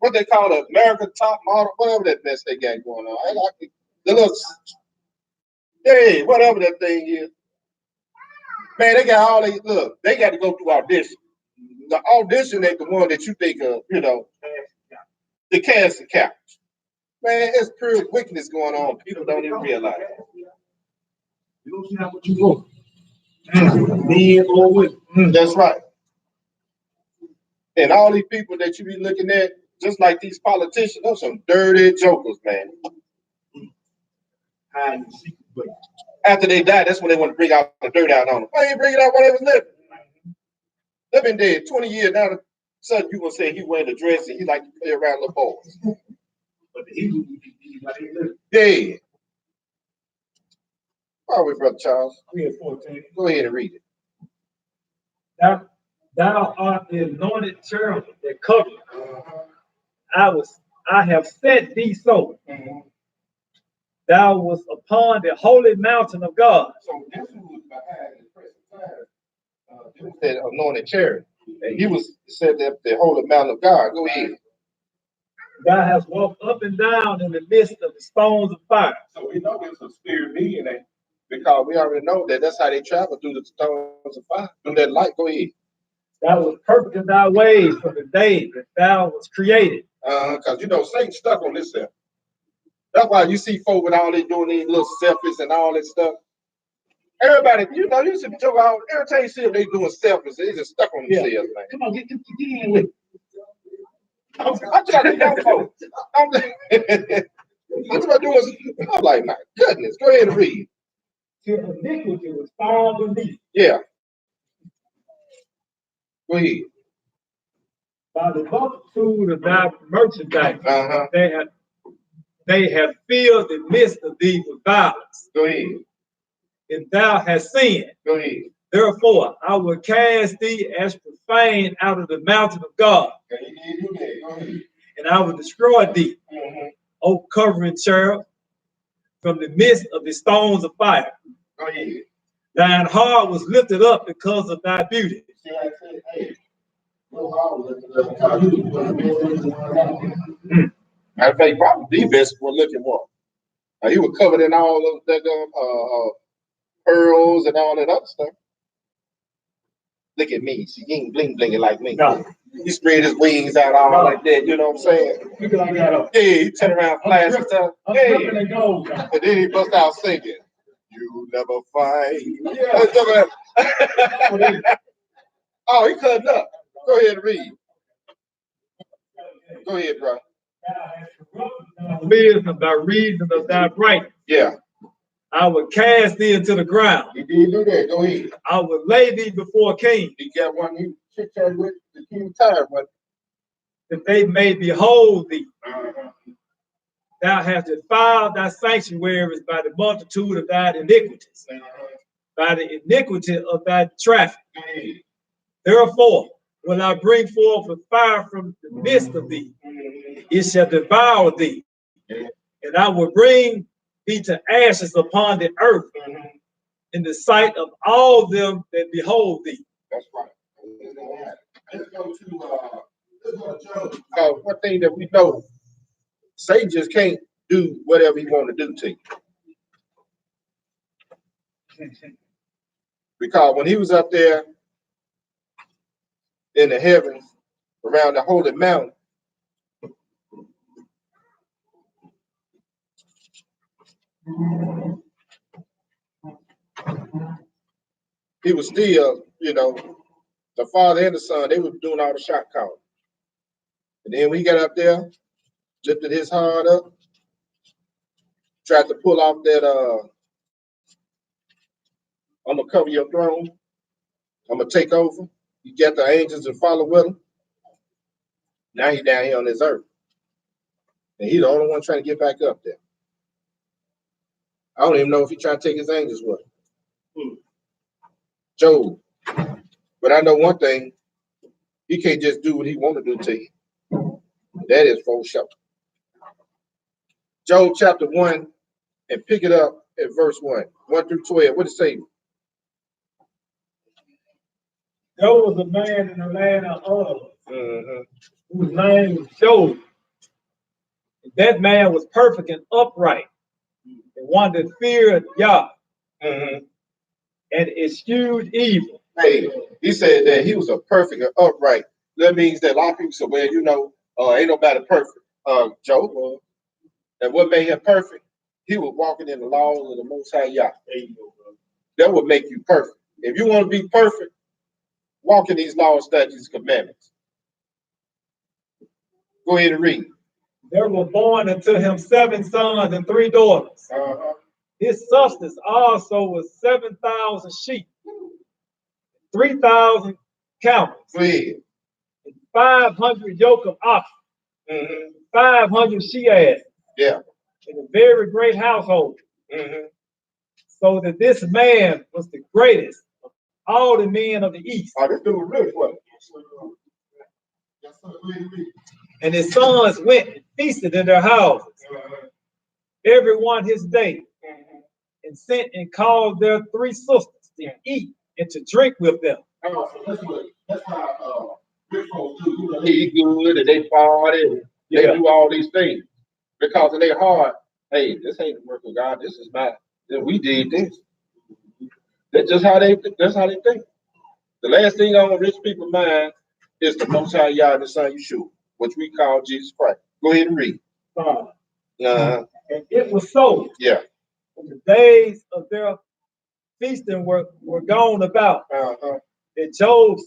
what they call the American Top Model, whatever that mess they got going on. I like the little, hey, whatever that thing is. Man, they got all these, look, they got to go through audition. The audition ain't the one that you think of, the casting couch. Man, it's pure wickedness going on. People don't even realize it. You don't see how much you want. Men or women. That's right. And all these people that you be looking at, just like these politicians, those some dirty jokers, man. After they die, that's when they want to bring out the dirt out on them. Why ain't bring it out while they was living? They've been dead 20 years now. Son, you gonna say he wearing a dress and he like to play around little boys. But he Dead. All right, Brother Charles. we at 14. Go ahead and read it. Thou art the anointed cherub that covered. I have set thee so. Thou was upon the holy mountain of God. So this was behind the present time. This was that anointed cherub. And he was said that the holy mountain of God. Go ahead. Thou hast walked up and down in the midst of the stones of fire. So we know there's a spirit being there because we already know that that's how they travel through the stones of fire, through that light. Go ahead. Thou was perfect in thy ways from the day that thou was created. Because Satan stuck on this stuff. That's why you see folk with all they doing these little selfies and all that stuff. Everybody, you should joke out every time you see them, they doing selfies. They just stuck on themselves, man. Come on, get in with it. I'm trying to young folks. I'm like, my goodness, go ahead and read. Till iniquity was found in thee. Yeah. Go ahead. By the multitude of thy merchandise, Uh-huh. they have filled the midst of thee with violence. Go ahead. And thou hast sinned. Go ahead. Therefore, I will cast thee as profane out of the mountain of God. Okay, you do that. Go ahead. And I will destroy thee, O covering cherub, from the midst of the stones of fire. Go ahead. Thine heart was lifted up because of thy beauty. See, I said, hey, no heart was lifted up because you was matter of fact, probably the best for looking one. He was covered in all of that pearls and all that other stuff. Look at me. See, he ain't bling blinging like me. No. He spread his wings out all like that, you know what I'm saying? Yeah, he turn around flash and stuff. Yeah. And then he bust out singing. You never find. Yeah. Oh, he cutting up. Go ahead and read. Go ahead, bro. Wisdom by reason of thy brightness. Yeah. I will cast thee into the ground. He did do that. Go ahead. I will lay thee before kings. He got one he chit-chat with the king tired, but that they may behold thee. Thou hast defiled thy sanctuaries by the multitude of thy iniquities, by the iniquity of thy traffic. Therefore will I bring forth a fire from the midst of thee. It shall devour thee, and I will bring thee to ashes upon the earth in the sight of all them that behold thee. That's right. Let's go to Job. One thing that we know, Satan just can't do whatever he want to do to you. Because when he was up there in the heavens around the holy mountain, he was still, the Father and the Son, they were doing all the shot calling. And then when he got up there, lifted his heart up, tried to pull off that, I'm going to cover your throne. I'm going to take over. You get the angels and follow with him. Now he's down here on this earth. And he's the only one trying to get back up there. I don't even know if he's trying to take his angels with him. Job. But I know one thing. He can't just do what he want to do to you. That is for sure. Job chapter 1 and pick it up at verse 1 through 12. What it say? There was a man in the land of Uz, whose name was Job. That man was perfect and upright, and one that feared Yah, and eschewed evil. Hey, he said that he was a perfect and upright. That means that a lot of people say, well, you know, ain't nobody perfect. Job was. And what made him perfect? He was walking in the laws of the Most High Yah. That would make you perfect. If you want to be perfect, walk in these laws, statutes, commandments. Go ahead and read. There were born unto him 7 sons and 3 daughters. His substance also was 7,000 sheep, 3,000 camels, and 500 yoke of oxen, 500 she-asses, in a very great household. So that this man was the greatest of all the men of the East. Oh, this dude really was. And his sons went and feasted in their houses, every one his day, and sent and called their 3 sisters to eat and to drink with them. Oh, so that's how rich folks do. You know, They eat good and they party and they do all these things. Because in their heart, hey, this ain't the work of God, this is mine. Then we did this. That's just how they think. That's how they think. The last thing on rich people's mind is the Most High Yah and the Son Yeshua, which we call Jesus Christ. Go ahead and read. And it was so. Yeah. When the days of their feasting were gone about, that Job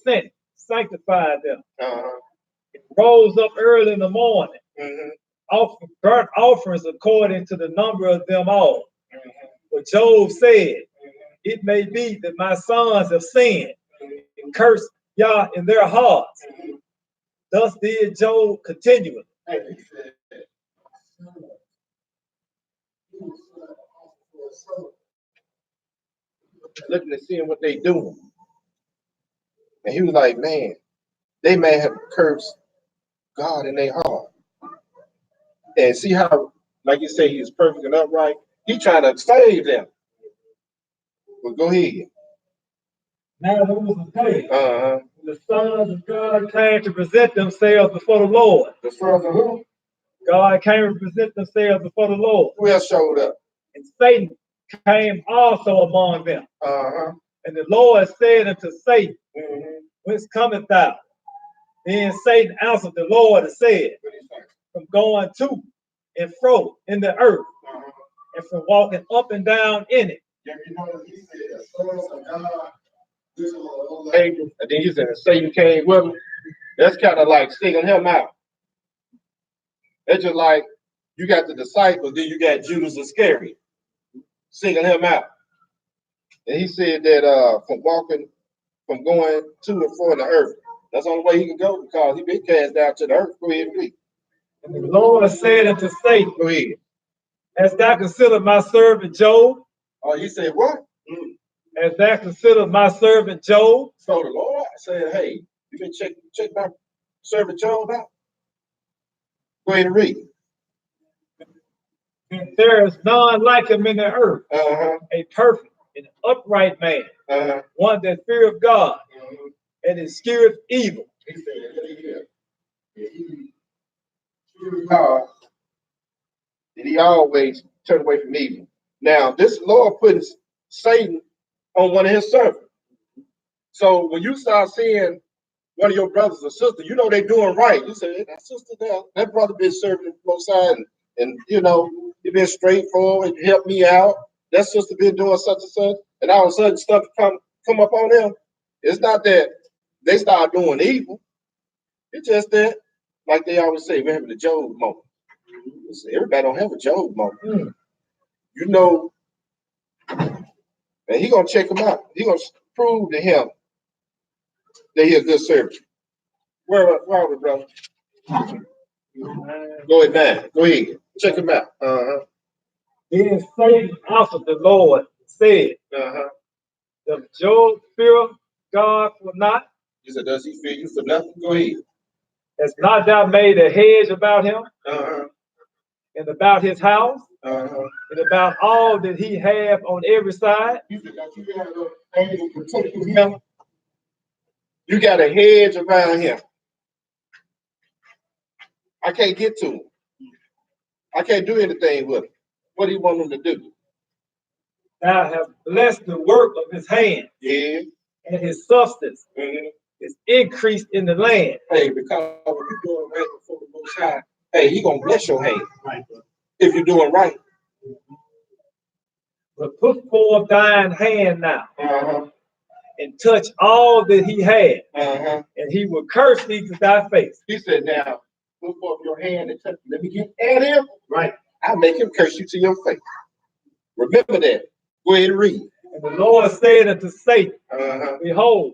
sanctified them, and rose up early in the morning, offered burnt offerings according to the number of them all. But Job said, it may be that my sons have sinned and cursed Yah in their hearts. Thus did Job continually. Looking and seeing what they doing. And he was like, man, they may have cursed God in their heart. And see how, like you say, he's perfect and upright. He trying to save them. But go ahead. Now there was a day the sons of God came to present themselves before the Lord. The sons of who? God came to present themselves before the Lord. Who else showed up? And Satan came also among them. And the Lord said unto Satan, whence cometh thou? Then Satan answered the Lord and said, from going to and fro in the earth, and from walking up and down in it. And then he said, Satan came with him. That's kind of like singling him out. That's just like you got the disciples, then you got Judas Iscariot singling him out. And he said that from going to and fro in the earth, that's the only way he can go because he been cast down to the earth. Go ahead and read. And the Lord said unto Satan, go ahead. Hast thou considered my servant Job? Oh, he said, what? Hast thou considered my servant Job? So the Lord said, hey, you been check my servant Job out? Go ahead and read. And there is none like him in the earth, a perfect and upright man, one that feareth God and escheweth evil. He said, he feared God, and he always turned away from evil. Now, this Lord putting Satan on one of his servants. So when you start seeing one of your brothers or sisters, you know they're doing right. You say, hey, that sister there, that brother been serving the Most High, and you know, he been straightforward, helped me out. That sister been doing such and such, and all of a sudden stuff come up on them. It's not that they start doing evil. It's just that, like they always say, we're having a Job moment. Everybody don't have a Job moment. You know, and he gonna check him out. He gonna prove to him that he a good servant. Where are we, brother? Go ahead, man. Go ahead. Check him out. Then Satan answered the Lord, said, does Job fear God for not? He said, does he fear you for nothing? Go ahead. Has not thou made a hedge about him, and about his house, Uh-huh. and about all that he have on every side. You said that you got a angel protecting him. You got a hedge around him. I can't get to him. I can't do anything with him. What do you want him to do? Thou have blessed the work of his hand, Yeah. and his substance Mm-hmm. is increased in the land. Hey, because when you're doing right before the Most High, hey, he gonna bless your hand if you're doing right. But put forth thine hand now, Uh-huh. and touch all that he had, Uh-huh. and he will curse thee to thy face. He said, now, put forth your hand and touch. Let me get at him. Right. I'll make him curse you to your face. Remember that. Go ahead and read. And the Lord said unto Satan, Uh-huh. behold,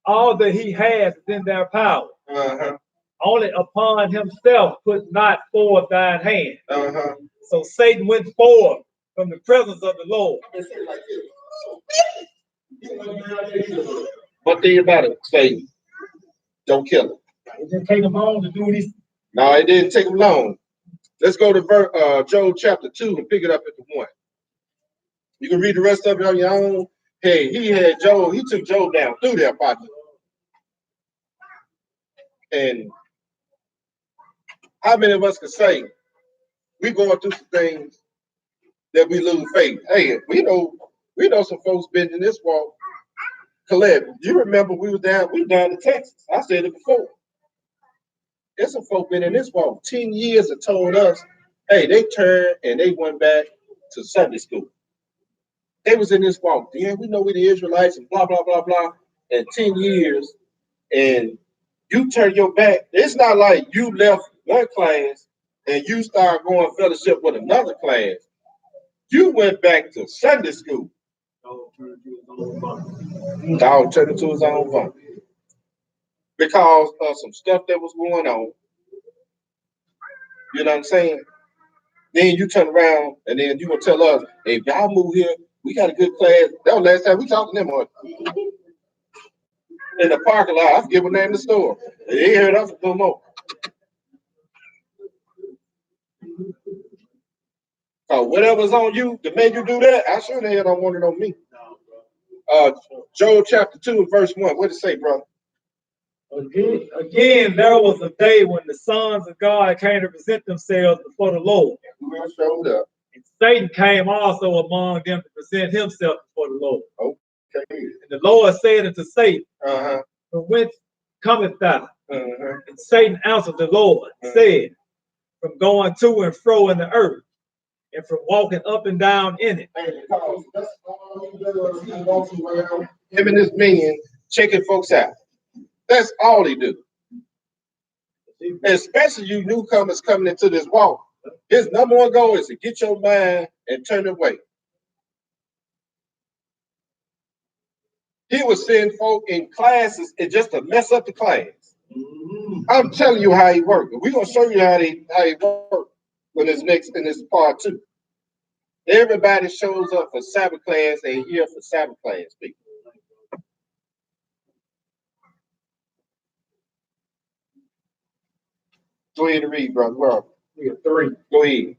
all that he has is in their power. Uh-huh. Only upon himself put not forth thine hand. Uh-huh. So Satan went forth from the presence of the Lord. One thing about it, Satan, don't kill him. It didn't take him long to do this. No, it didn't take him long. Let's go to Job chapter 2 and pick it up at the 1. You can read the rest of it on your own. Hey, he took Job down through there, partner. And how many of us can say we going through some things that we lose faith? Hey, we know some folks been in this walk. Caleb, you remember we down in Texas. I said it before. There's some folk been in this walk 10 years and told us, hey, they turned and they went back to Sunday school. They was in this walk. Yeah, we know we the Israelites and blah, blah, blah, blah. And 10 years and you turn your back. It's not like you left one class and you start going fellowship with another class. You went back to Sunday school. Dog turned into his own fun. Because of some stuff that was going on. You know what I'm saying? Then you turn around and then you gonna tell us, hey, if y'all move here, we got a good class. That was last time we talked to them on in the parking lot. I forget what name of the store. They heard us no more. So whatever's on you that made you do that, I sure the hell don't want it on me. Job chapter 2 and verse 1. What did it say, brother? Again, there was a day when the sons of God came to present themselves before the Lord. Who else showed up? And Satan came also among them to present himself before the Lord. Okay. And the Lord said unto Satan, Uh-huh. from whence cometh thou? Uh-huh. And Satan answered the Lord, said, from going to and fro in the earth, and from walking up and down in it. Because that's all he does. He walks around, him and his minion, checking folks out. That's all he do. Especially you newcomers coming into this walk. His number one goal is to get your mind and turn away. He was sending folk in classes and just to mess up the class. I'm telling you how he worked. We're gonna show you how he worked in this part 2. Everybody shows up for Sabbath class, they here for Sabbath class, people. Go ahead and read, brother. Well, We got 3. go ahead.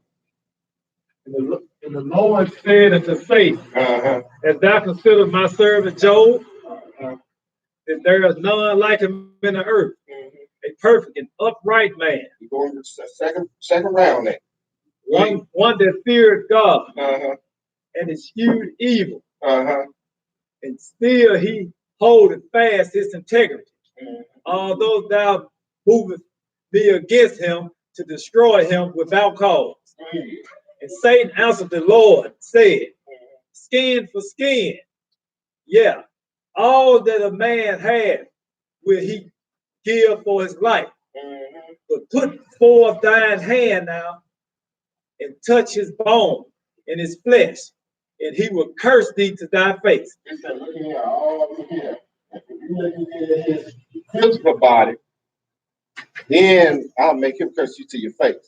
And the Lord said unto Satan, Uh-huh. as thou consider my servant Job, that there is none like him in the earth, a perfect and upright man. We're going to the second round now. One that feared God Uh-huh. and eschewed evil, Uh-huh. and still he holdeth fast his integrity. Although thou movest thee against him to destroy him without cause. And Satan answered the Lord, said, skin for skin. Yeah, all that a man has will he give for his life. But put forth thine hand now and touch his bone and his flesh, and he will curse thee to thy face. He said, look here, all here. If you look at his physical body, then I'll make him curse you to your face.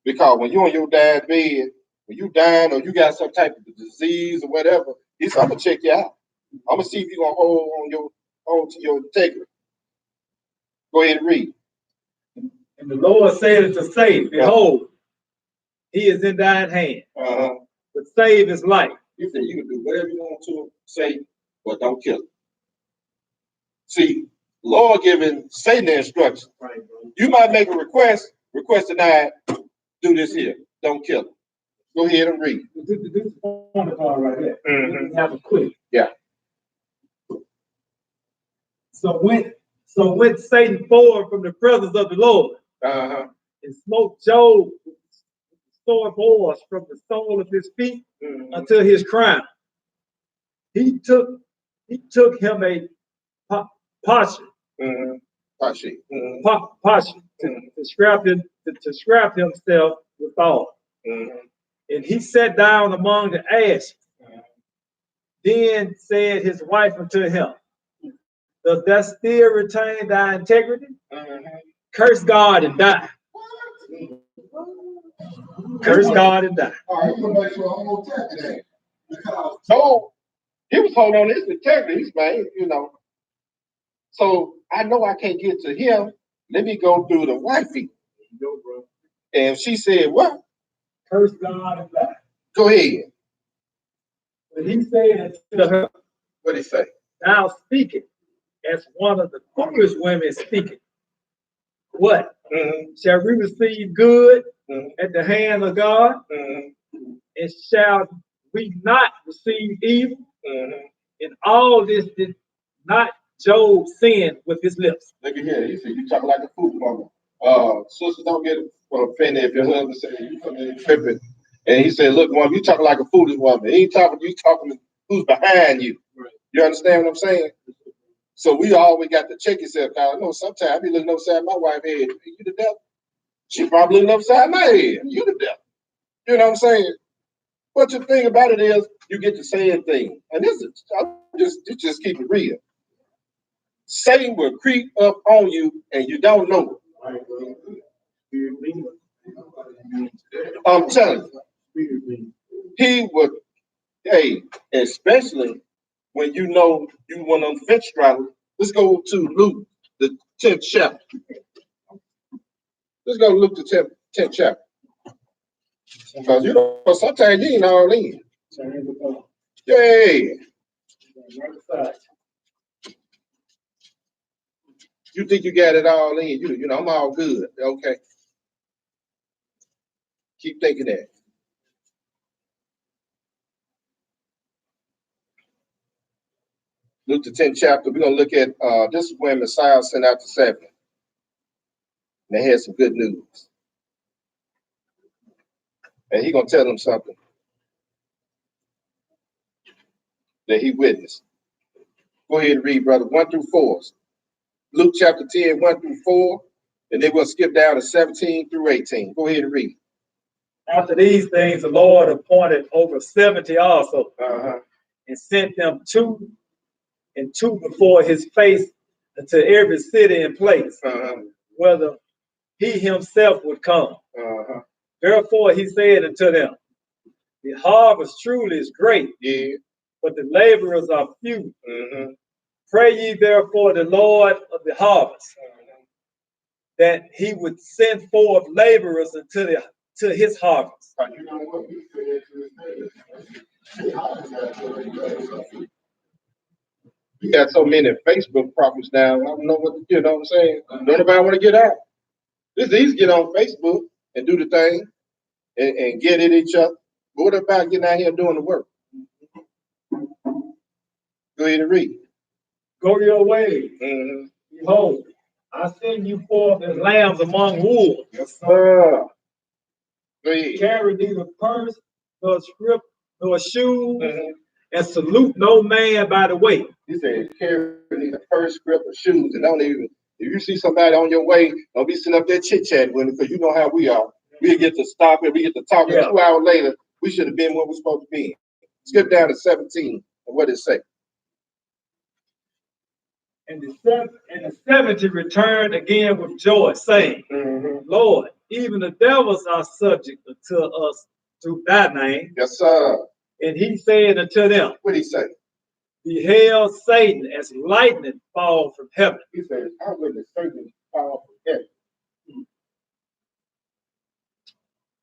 Because when you're on your dad's bed, when you dying or you got some type of disease or whatever, he said, I'm gonna check you out. I'm gonna see if you're gonna hold to your integrity. Go ahead and read. And the Lord said unto Satan, behold, he is in thine hand, but save his life. He said, you can do whatever you want to say, but don't kill him. See, Lord giving Satan the instructions. Right, bro. You might make a request denied, do this here. Don't kill him. Go ahead and read. This is on the card right there. Mm-hmm. Have a quick. Yeah. So went Satan forward from the presence of the Lord, and smote Job with sword boils from the sole of his feet until his crown. He took him a posture, to scrap himself withal. And he sat down among the ashes. Then said his wife unto him, does thou still retain thy integrity? Curse God and die. Curse God and die. So he was holding on his integrity, man, you know. So I know I can't get to him. Let me go through the wifey. And she said, what? Curse God and die. Go ahead. But he said to her, what did he say? Thou speakest as one of the foolish women speaking. What? Shall we receive good at the hand of God? And shall we not receive evil? And all this did not Job sin with his lips. Look at here. He said, you talk like a fool woman. Sisters, don't get offended if your husband says you come in tripping. And he said, look, woman, you talking like a foolish woman. He ain't talking, you talking who's behind you. Right. You understand what I'm saying? So we always got to check yourself. I know sometimes I be looking upside my wife's head. You the devil? She probably looking upside my head. You the devil. You know what I'm saying? But the thing about it is, you get to saying things. And this is, just keep it real. Satan will creep up on you and you don't know it. I'm telling you. He would, hey, especially when you know you want on fence straddle. Let's go to Luke, the 10th chapter. Let's go to Luke, the 10th chapter. Because you know, sometimes you ain't all in. Yeah. You think you got it all in. You know, I'm all good. Okay. Keep thinking that. Luke the 10th chapter, we're going to look at, this is when Messiah sent out the 70. And they had some good news. And he's going to tell them something that he witnessed. Go ahead and read, brother, 1 through 4. Luke chapter 10, 1 through 4. And then we'll skip down to 17 through 18. Go ahead and read. After these things, the Lord appointed over 70 also, and sent them two and two before his face into every city and place, whether he himself would come. Therefore he said unto them, the harvest truly is great, but the laborers are few. Pray ye therefore the Lord of the harvest, that he would send forth laborers to his harvest. You got so many Facebook prophets now. I don't know what to do. You know what I'm saying? Don't nobody want to get out. It's easy to get on Facebook and do the thing and get at each other. But what about getting out here doing the work? Go ahead and read. Go your way. Behold, I send you forth as lambs among wolves. Yes, sir. Go ahead. Carry neither purse, nor scrip, nor shoes, and salute no man by the way. He said, carry neither purse, scrip, or shoes, and don't even, if you see somebody on your way, don't be sitting up there chit-chatting with them, because you know how we are. We get to stop it, we get to talk, and 2 hours later, we should have been where we're supposed to be. Skip down to 17, and what it say? And the 70 returned again with joy, saying, Lord, even the devils are subject unto us through thy name. Yes, sir. And he said unto them, what did he say? Beheld Satan as lightning fall from heaven. He said, I witnessed Satan fall from heaven.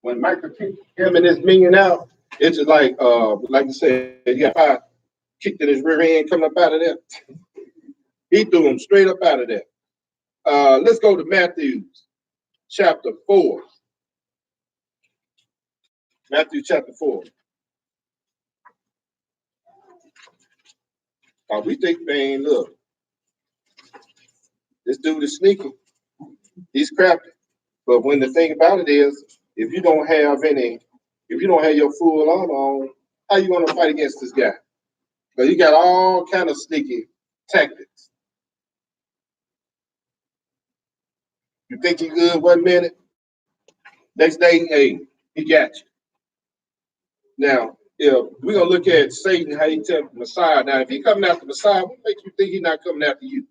when Michael kicked him and his minion out, it's just like you said, he got five kicked in his rear end coming up out of there. He threw him straight up out of there. Let's go to Matthew chapter 4. Matthew chapter 4. We think, man, look, this dude is sneaky. He's crafty. But when the thing about it is, if you don't have your full armor on, how you going to fight against this guy? But you got all kind of sneaky tactics. You think you good 1 minute, next day, hey, he got you. Now, if we're gonna look at Satan, how he tempted Messiah. Now, if he coming after Messiah, what makes you think he's not coming after you?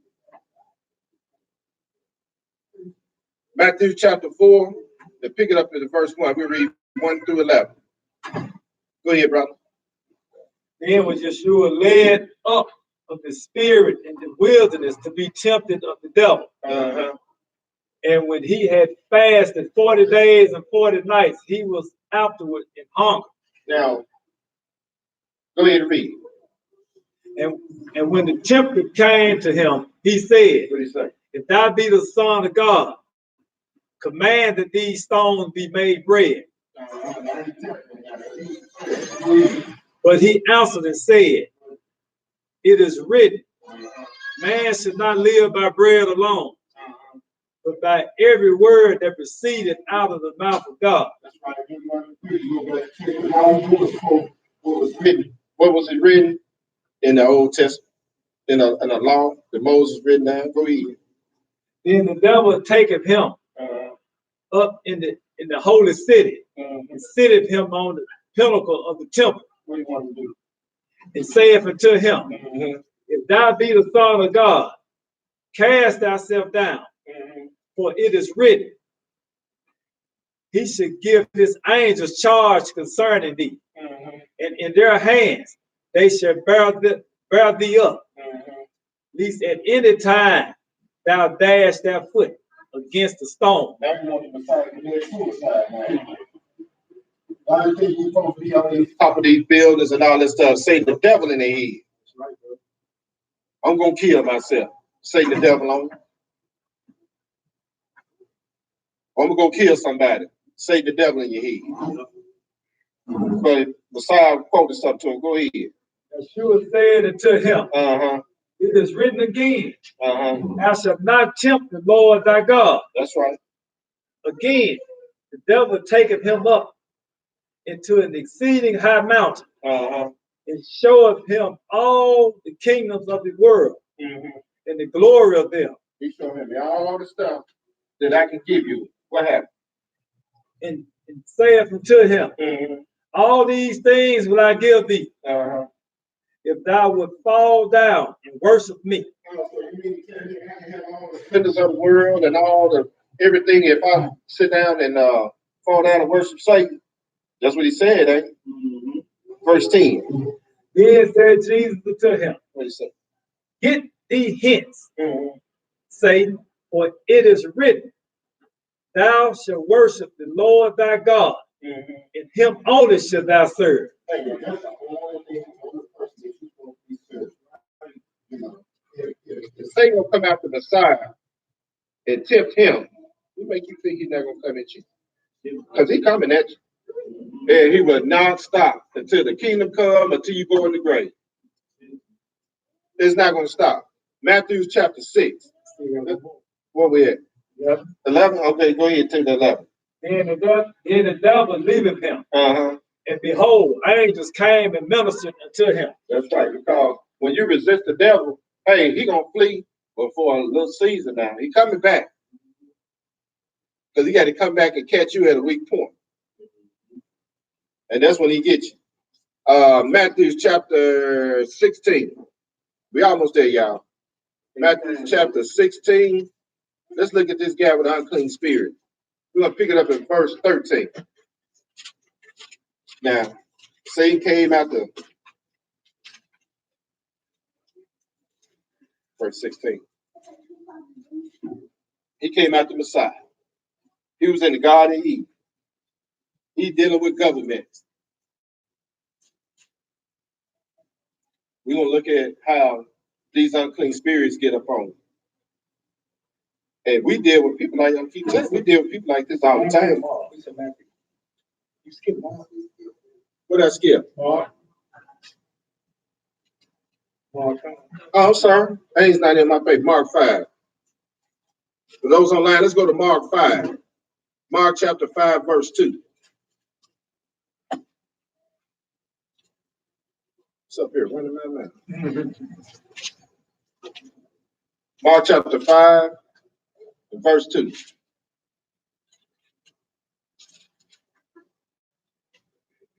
Matthew chapter 4, to pick it up in the verse 1, we read 1 through 11. Go ahead, brother. Then was Yeshua led up of the spirit in the wilderness to be tempted of the devil. And when he had fasted 40 days and 40 nights, he was afterward in hunger. Now, go ahead and read. And when the tempter came to him, he said, What did he say? If thou be the Son of God, command that these stones be made bread. But he answered and said, It is written, man should not live by bread alone, but by every word that proceeded out of the mouth of God. What was it written in the Old Testament, in the law that Moses written down? Go ahead. Then the devil taketh him up in the holy city and sitteth him on the pinnacle of the temple. What do you want to do? And saith unto him, If thou be the Son of God, cast thyself down, for it is written, He should give his angels charge concerning thee, and in their hands they shall bear thee up, lest at any time thou dash thy foot against the stone. Now you want the Messiah to commit suicide, man. Why do you think you're supposed to be on these top of these buildings and all this stuff? Say the devil in their head. I'm gonna kill myself. Say the devil on. I'm gonna go kill somebody. Say the devil in your head. But Messiah quoted something to him. Go ahead. Yeshua said unto him, It is written again, Thou shalt not tempt the Lord thy God. That's right. Again, the devil taketh him up into an exceeding high mountain, and showeth him all the kingdoms of the world, and the glory of them. He showed him all the stuff that I can give you. What happened? And saith unto him, All these things will I give thee, if thou wilt fall down and worship me. So you mean to have all the splendors of the world and all the everything? If I sit down and fall down and worship Satan, that's what he said, ain't it? Verse 10. Then said Jesus unto him, What did he say? Get thee hence, Satan, for it is written, Thou shalt worship the Lord thy God, and him only shalt thou serve. That's the only thing on the person that you're supposed to be serving. You know, if Satan will come after the Messiah and tempt him, what make you think he's not gonna come at you? Because he's coming at you. And he will not stop until the kingdom come, until you go in the grave. It's not going to stop. Matthew chapter 6. Where we at? 11? Okay, go ahead, take the 11. Then the devil leaveth him. And behold, angels came and ministered unto him. That's right, because when you resist the devil, hey, he going to flee, but for a little season now. He coming back. Because he got to come back and catch you at a weak point. And that's when he gets you. Matthew chapter 16. We almost there, y'all. Matthew chapter 16. Let's look at this guy with an unclean spirit. We're going to pick it up in verse 13. Now, Satan came after verse 16. He came after Messiah. He was in the Garden of Eden. He's dealing with governments. We're going to look at how these unclean spirits get up on. And we deal with people like, I'm keep telling you, we deal with people like this all the time. You skip Mark. What I skip? Mark. Oh, I'm sorry. It's not in my paper. Mark 5. For those online, let's go to Mark 5. Mark chapter 5, verse 2. What's up here? Running around. Mark chapter 5, verse 2.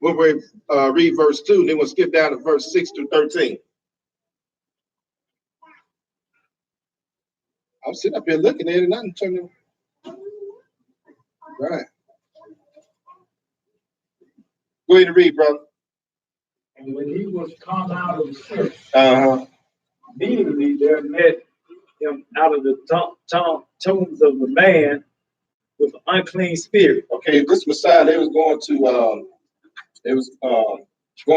We'll read verse 2, and then we'll skip down to verse 6 through 13. I'm sitting up here looking at it, and I'm turning. Right. Go ahead and read, brother. And when he was come out of the ship, immediately there met him out of the tombs of the man with an unclean spirit. Okay, this Messiah, they was going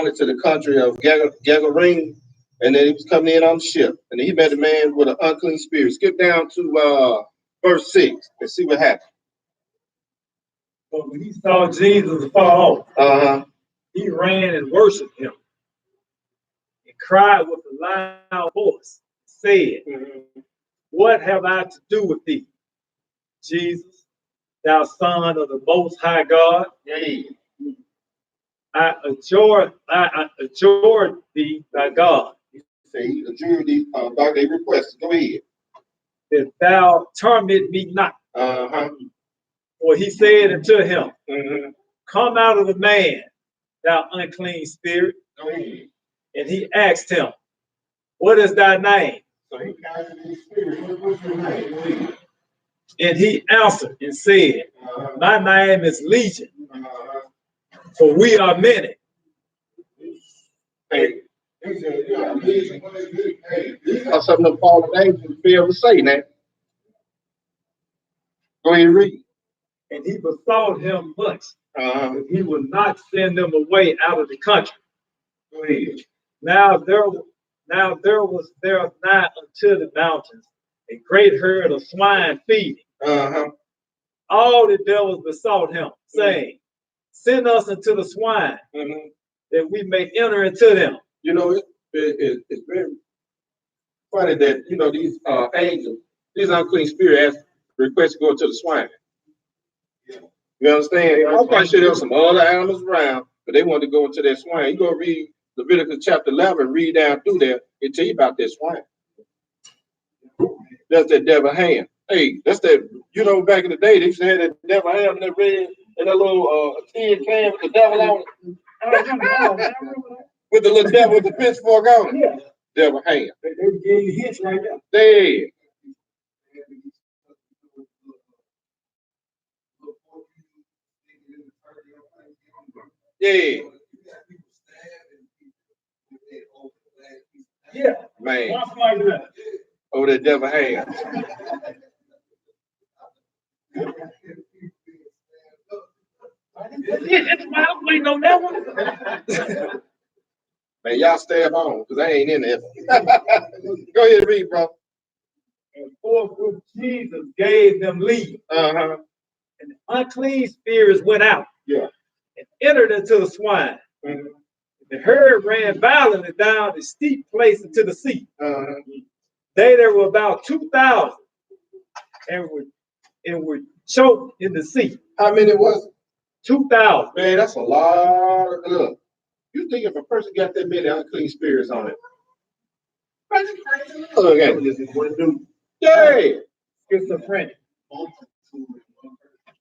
into the country of Gadarene, and then he was coming in on the ship, and he met a man with an unclean spirit. Skip down to verse 6 and see what happened. But when he saw Jesus afar off, he ran and worshipped him, and cried with a loud voice, said, What have I to do with thee, Jesus, thou Son of the Most High God? Hey. I adjure thee, thy God. Say he adjured thee by their request. Go ahead. That thou torment me not. For he said unto him, Come out of the man, thou unclean spirit. Go ahead. And he asked him, What is thy name? So he asked the spirit, what's your name? And he answered and said, My name is Legion, for we are many. Hey, he said, yeah, Legion. Hey, these are some of the fallen names you fail to say now. Go ahead and read. And he besought him much that he would not send them away out of the country. Go ahead. Now there was there nigh unto the mountains a great herd of swine feeding. All the devils besought him, saying, Send us into the swine, that we may enter into them. You know, it's very funny that, you know, these angels, these unclean spirits request to go to the swine. You understand? I'm quite sure there were some other animals around, but they wanted to go into that swine. You go read Leviticus chapter 11, read down through there, it tell you about that swine. That's that devil hand. Hey, that's that, you know, back in the day, they used to have that devil hand in that red, and that little tin can with the devil on it. With the little devil with the pitchfork on it. Yeah. Devil hand. They gave you hints right there. There. Yeah. Yeah. Man. Like that. Over that devil hand. That's why I'm waiting on that one. Man, y'all stay at home, because I ain't in there. Go ahead and read, bro. And forthwith Jesus gave them leave. And the unclean spirits went out. Yeah. And entered into the swine. The herd ran violently down the steep place into the sea. There were about 2,000 and were choked in the sea. How many was it? 2,000. Man, that's a lot. Look, you think if a person got that many unclean spirits on it? Look at it. Yeah. Schizophrenic.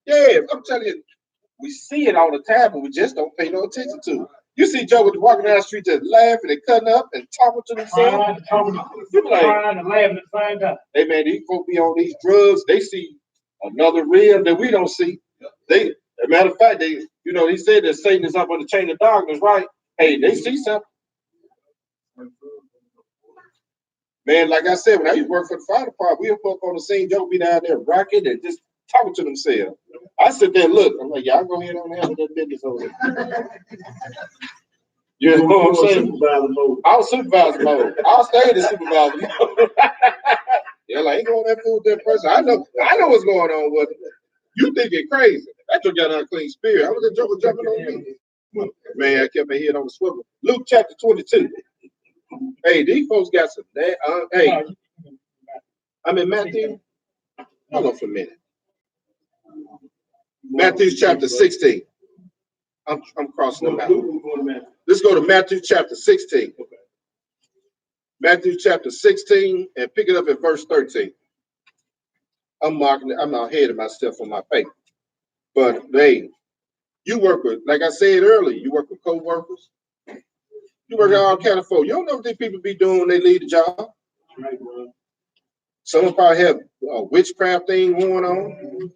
Yeah, I'm telling you, we see it all the time, but we just don't pay no attention to it. You see Joe walking down the street just laughing and cutting up and talking to themselves. You be like, and laughing at the same time. hey man, these folks be on these drugs. They see another realm that we don't see. They, as a matter of fact, they, you know, he said that Satan is up on the chain of darkness, right? Hey, they see something. Man, like I said, when I used to work for the fire department, we'll put up on the scene, Joe be down there rocking and just talking to themselves. I sit there and look. I'm like, y'all go ahead and handle that business over there. You know what I'm saying? I was supervisor mode. I'll stay in supervisor mode. They're like, ain't going that food with that person. I know what's going on with it. You think it crazy. That took got an unclean spirit. I was just jumping on me. Man, I kept my head on the swivel. Luke chapter 22. Hey, these folks got some hey. I'm in Matthew. Hold on for a minute. Matthew chapter 16. I'm crossing them out. Let's go to Matthew chapter 16. Matthew chapter 16 and pick it up at verse 13. I'm marking it. I'm ahead of myself on my paper. But hey, you work with, like I said earlier, you work with co-workers. You work with all kind of folk. You don't know what these people be doing when they leave the job. Some of them probably have a witchcraft thing going on.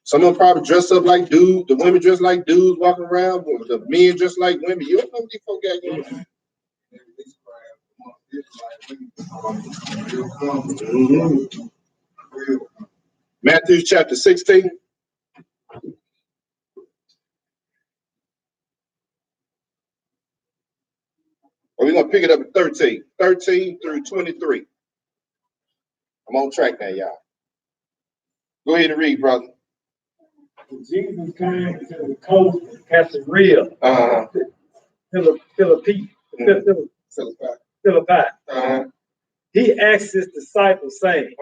Some of them probably dress up like dudes. The women dress like dudes walking around. The men dress like women. You don't know what these folk got going on. Matthew chapter 16. We're going to pick it up at 13. 13 through 23. I'm on track now, y'all. Go ahead and read, brother. Jesus came to the coast of Caesarea Philippi. He asked his disciples, saying,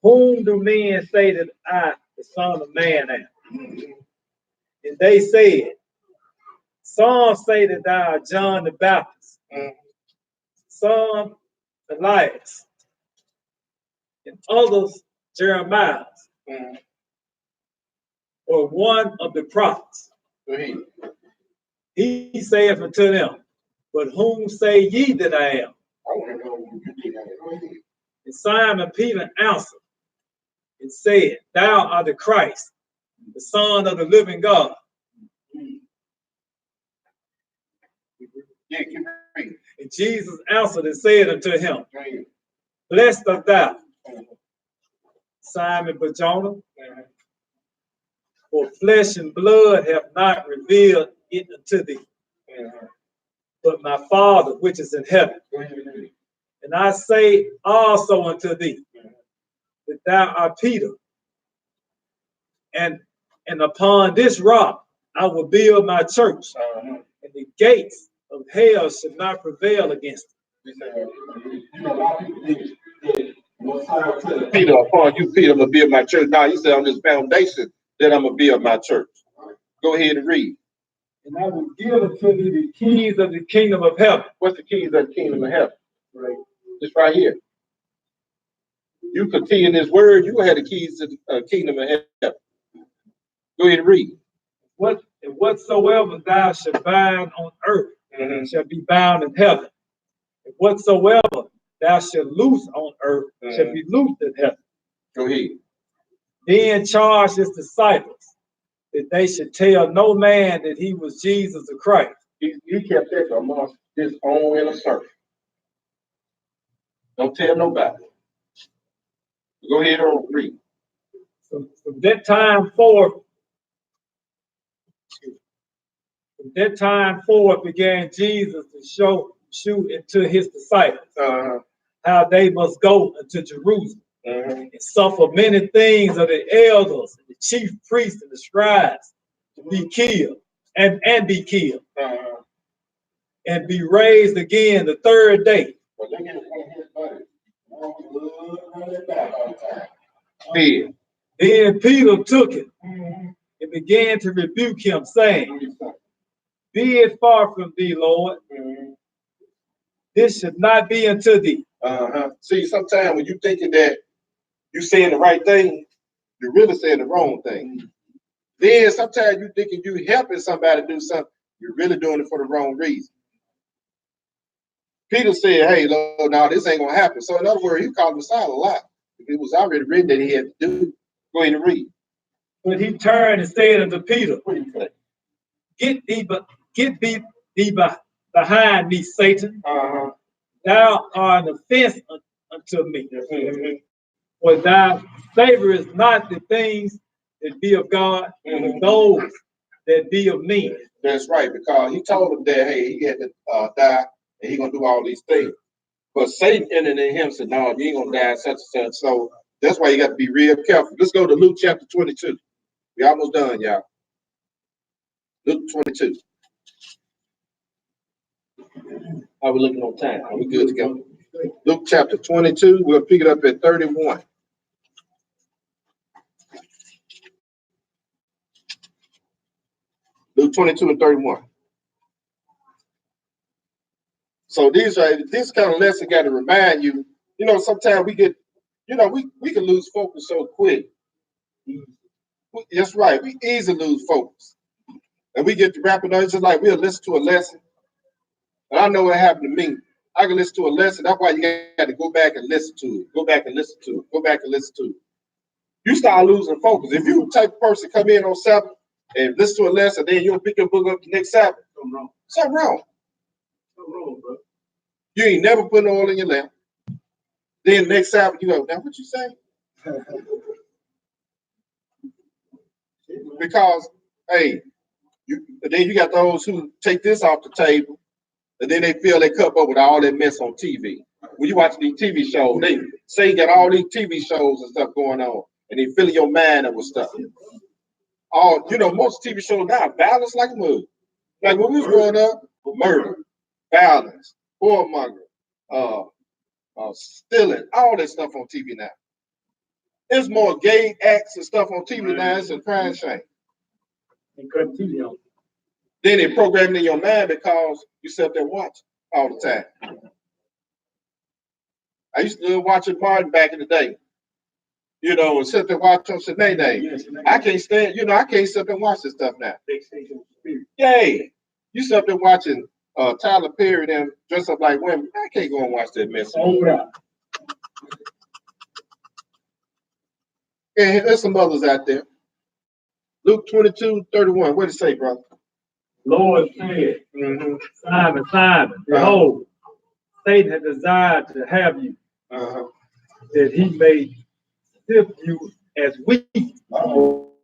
whom do men say that I, the Son of Man, am? And they said, some say that thou art John the Baptist, some Elias, and others Jeremiah, or one of the prophets. He saith unto them, but whom say ye that I am? And Simon Peter answered and said, thou art the Christ, the Son of the living God. And Jesus answered and said unto him, blessed art thou, Simon Barjona, for flesh and blood have not revealed it unto thee, but my Father which is in heaven. And I say also unto thee, that thou art Peter, and upon this rock I will build my church, and the gates of hell should not prevail against it. Peter, upon you, Peter, I'm going to build my church. Now, he said on this foundation that I'm going to build my church. Go ahead and read. And I will give unto thee the keys of the kingdom of heaven. What's the keys of the kingdom of heaven? Right. It's right here. You continue in this word, you have the keys to the kingdom of heaven. Go ahead and read. Whatsoever thou shalt bind on earth shall be bound in heaven. And whatsoever thou shalt loose on earth shall be loosed in heaven. Go ahead. Then charged his disciples that they should tell no man that he was Jesus the Christ. He kept that amongst his own inner circle. Don't tell nobody. Go ahead and read. So from that time forth, began Jesus to shew into his disciples how they must go into Jerusalem and suffer many things of the elders and the chief priests and the scribes to be killed and be killed and be raised again the third day. Then Peter took it and began to rebuke him, saying, be it far from thee, Lord. This should not be unto thee. See, sometimes when you're thinking that you're saying the right thing, you're really saying the wrong thing. Then sometimes you're thinking you're helping somebody do something, you're really doing it for the wrong reason. Peter said, hey, Lord, no, this ain't going to happen. So in other words, he called Messiah a lie. It was already written that he had to do. Go ahead and read. But he turned and said unto Peter, get thee behind me, Satan. Thou art an offense unto me. For thou favorest not the things that be of God, but those that be of men. That's right, because he told him that, hey, he had to die and he gonna do all these things. But Satan entered in him said, no, you ain't gonna die, such and such. So that's why you got to be real careful. Let's go to Luke chapter 22. We almost done, y'all. Luke 22. Are we looking on time? Are we good to go? Luke chapter 22, we'll pick it up at 31. Luke 22 and 31. So this kind of lesson got to remind you, sometimes we get, we can lose focus so quick. That's right, we easily lose focus. And we get to wrapping up, it's just like we'll listen to a lesson. And I know what happened to me. I can listen to a lesson. That's why you got to go back and listen to it. Go back and listen to it. Go back and listen to it. You start losing focus. If you type of person come in on Sabbath and listen to a lesson, then you'll pick your book up the next Sabbath. Something wrong. Something wrong, bro. You ain't never put oil in your lamp. Then next Sabbath you go, now what you say? Because, hey, then you got those who take this off the table, and then they fill their cup up with all that mess on TV. When you watch these TV shows, they say you got all these TV shows and stuff going on, and they fill your mind up with stuff. Most TV shows now violence like a mug. Like when we was growing up, murder, violence, whoremonger, stealing, all that stuff on TV now. There's more gay acts and stuff on TV now. It's a crime shame. And cut TV on. Then they program it in your mind because you sit there watching all the time. I used to watch Martin back in the day. And sit there watch on Shanae. I can't stand, I can't sit there and watch this stuff now. Yay. You sit there watching Tyler Perry them dress up like women. I can't go and watch that mess. And there's some others out there. Luke 22:31. What did it say, brother? Lord said, Simon, Simon, behold, Satan has desired to have you, that he may sift you as wheat. So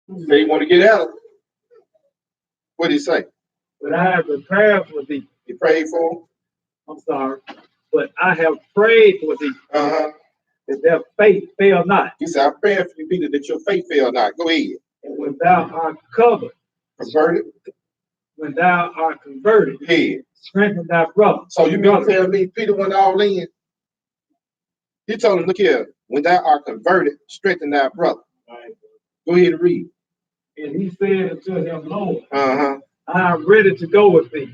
you want to get out of it. What did he say? But I have prepared for thee. You prayed for him? I'm sorry. But I have prayed for thee, that their faith fail not. He said, I'm praying for you, Peter, that your faith fail not. Go ahead. And when thou art covered, converted. When thou art converted, strengthen thy brother. So you mean to tell me Peter went all in? He told him, look here, when thou art converted, strengthen thy brother. Right. Go ahead and read. And he said unto him, Lord, I am ready to go with thee,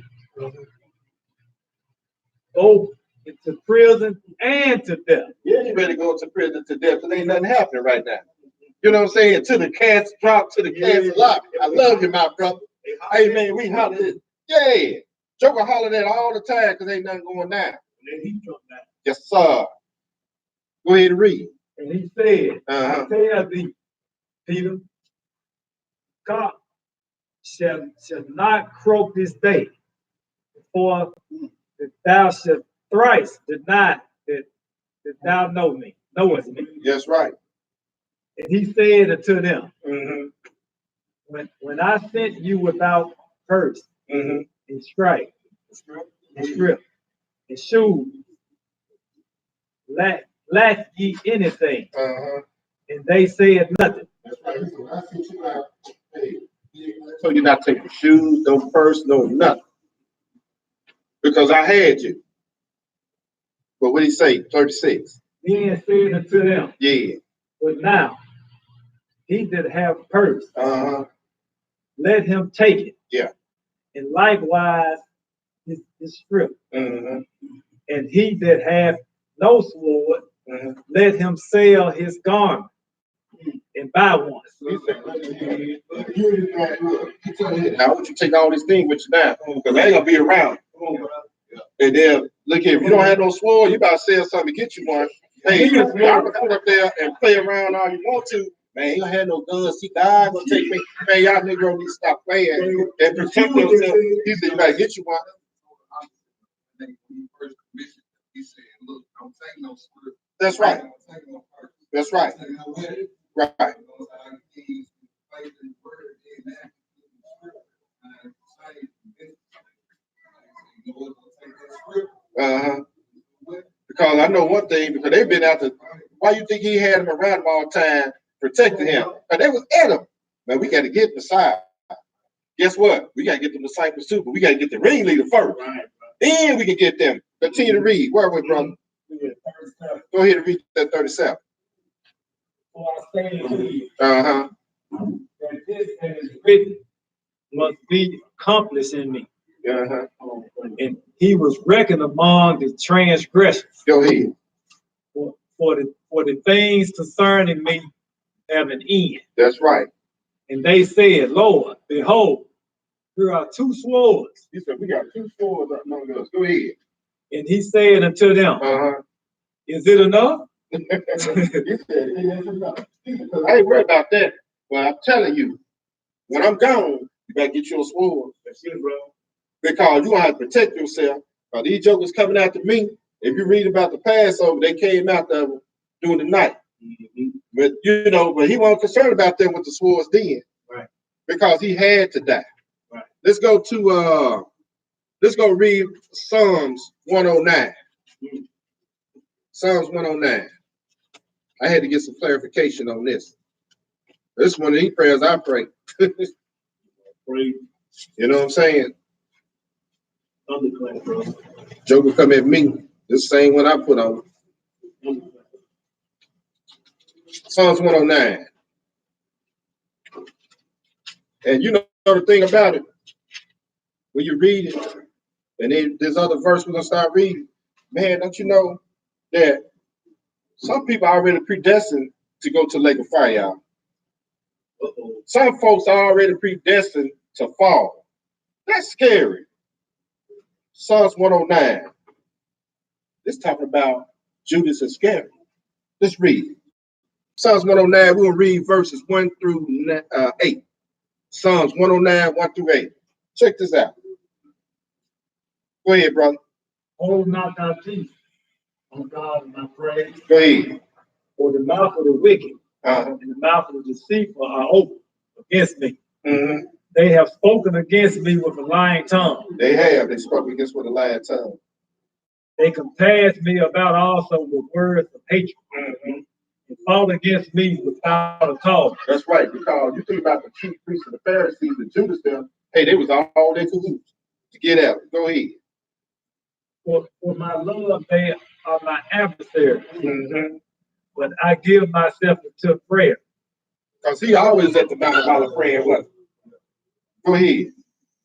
both into prison and to death. Yeah, you ready to go to prison to death because ain't nothing happening right now. You know what I'm saying? To the cats drop, to the cats lock. I love you, my brother. Hey, man, we hollered. Yeah. Joker hollered at all the time because ain't nothing going down. Yes, sir. Go ahead and read. And he said, I tell thee, Peter, God shall not croak this day, for that thou shalt thrice deny that thou knowest me. That's right. And he said unto them, when I sent you without purse, and stripe, and scrip, and shoes, lack ye anything? And they said nothing. So you're not taking shoes, no purse, no nothing. Because I had you. But what did he say? 36. Then said unto them, but now, he that have purse, let him take it. Yeah. And likewise his scrip. And he that hath no sword, let him sell his garment and buy one. Now, I want you to take all these things with you now, because they ain't gonna be around. And then, look here, if you don't have no sword, you about to sell something to get you one. Hey, y'all can put up there and play around all you want to. Man, you don't have no guns. See, God gonna take me. Man, y'all niggas need to stop playing and protect yourself. He said, you better get you one. He said, look, don't take no script. That's right. That's right. Right. Uh-huh. Because I know one thing, because they've been out to, why you think he had him around him all the time, protecting him? Because they was at him. Man, we got to get Messiah. Guess what? We got to get the disciples too, but we got to get the ringleader first. Right. Then we can get them. Continue to read. Where we, brother? Go ahead and read that 37. For I say to you, Uh-huh. that this that is written must be accomplished in me. Uh-huh. And he was reckoned among the transgressors. Go ahead. For the things concerning me have an end. That's right. And they said, Lord, behold, here are two swords. He said, we got two swords up among us. Go ahead. And he said unto them, is it enough? He said, it is enough. I ain't worried about that. Well, I'm telling you, when I'm gone, you better get your sword. That's it, bro. Because you have to protect yourself. These jokers coming after me. If you read about the Passover, they came out there during the night. But but he wasn't concerned about them with the swords then. Right. Because he had to die. Right. Let's go read Psalms 109. Psalms 109. I had to get some clarification on this. This is one of these prayers I pray. You know what I'm saying? Joker come at me. This same one I put on. Psalms 109. And you know the thing about it, when you read it, and then this other verse we're gonna start reading, man, don't you know that some people are already predestined to go to the lake of fire, y'all? Some folks are already predestined to fall. That's scary. Psalms 109. This talking about Judas Iscariot. Let's read. Psalms 109, we'll read verses 1 through 8. Psalms 109, 1 through 8. Check this out. Go ahead, brother. Hold not thy peace, O God, and I pray. Go ahead. For the mouth of the wicked and the mouth of the deceitful are open against me. Mm-hmm. They have spoken against me with a lying tongue. They have. They spoke against with a lying tongue. They compass me about also with words of hatred. Mm-hmm. And fought against me without a cause. That's right. Because you think about the chief priests and the Pharisees, the Judas, them, hey, they was all they could do to get out. Go ahead. For my love, they are my adversary. Mm-hmm. But I give myself to prayer. Because he always at the bottom while the prayer was. Go ahead.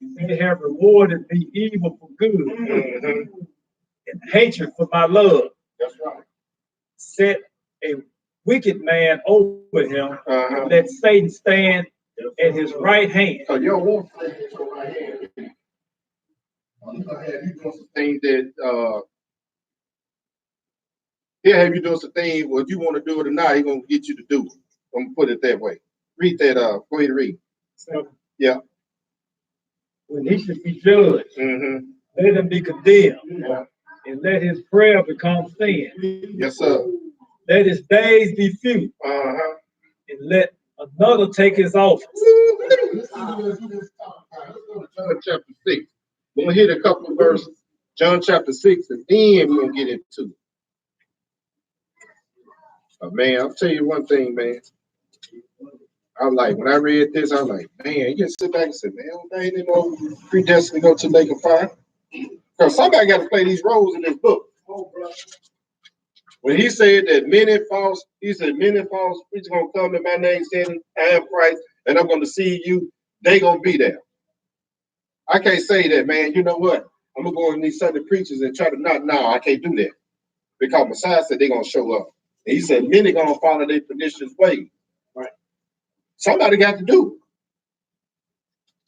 They have rewarded me evil for good, and hatred for my love. That's right. Set a wicked man over him, and let Satan stand at his right hand. So you don't want Satan at your right hand. You doing some things that he'll have you doing some things. Well, if you want to do it or not, he's gonna get you to do it. I'm gonna put it that way. Read that. Go ahead and read. So, yeah. When he should be judged, let him be condemned, and let his prayer become sin. Yes, sir. Let his days be few, and let another take his office. Let's go to John chapter 6. We're gonna hit a couple of verses. John chapter 6, and then we're gonna get into it. Man, I'll tell you one thing, man. I'm like, when I read this, I'm like, man, you can sit back and say, man, they ain't no predestined to go to the lake of fire. Because somebody got to play these roles in this book. When he said that many false preachers gonna come in my name saying, I am Christ, and I'm gonna deceive you, they gonna be there. I can't say that, man. You know what? I'm gonna go in these Sunday preachers and try to no, I can't do that. Because Messiah said they're gonna show up. And he said, many gonna follow their pernicious ways. Right. Somebody got to do it.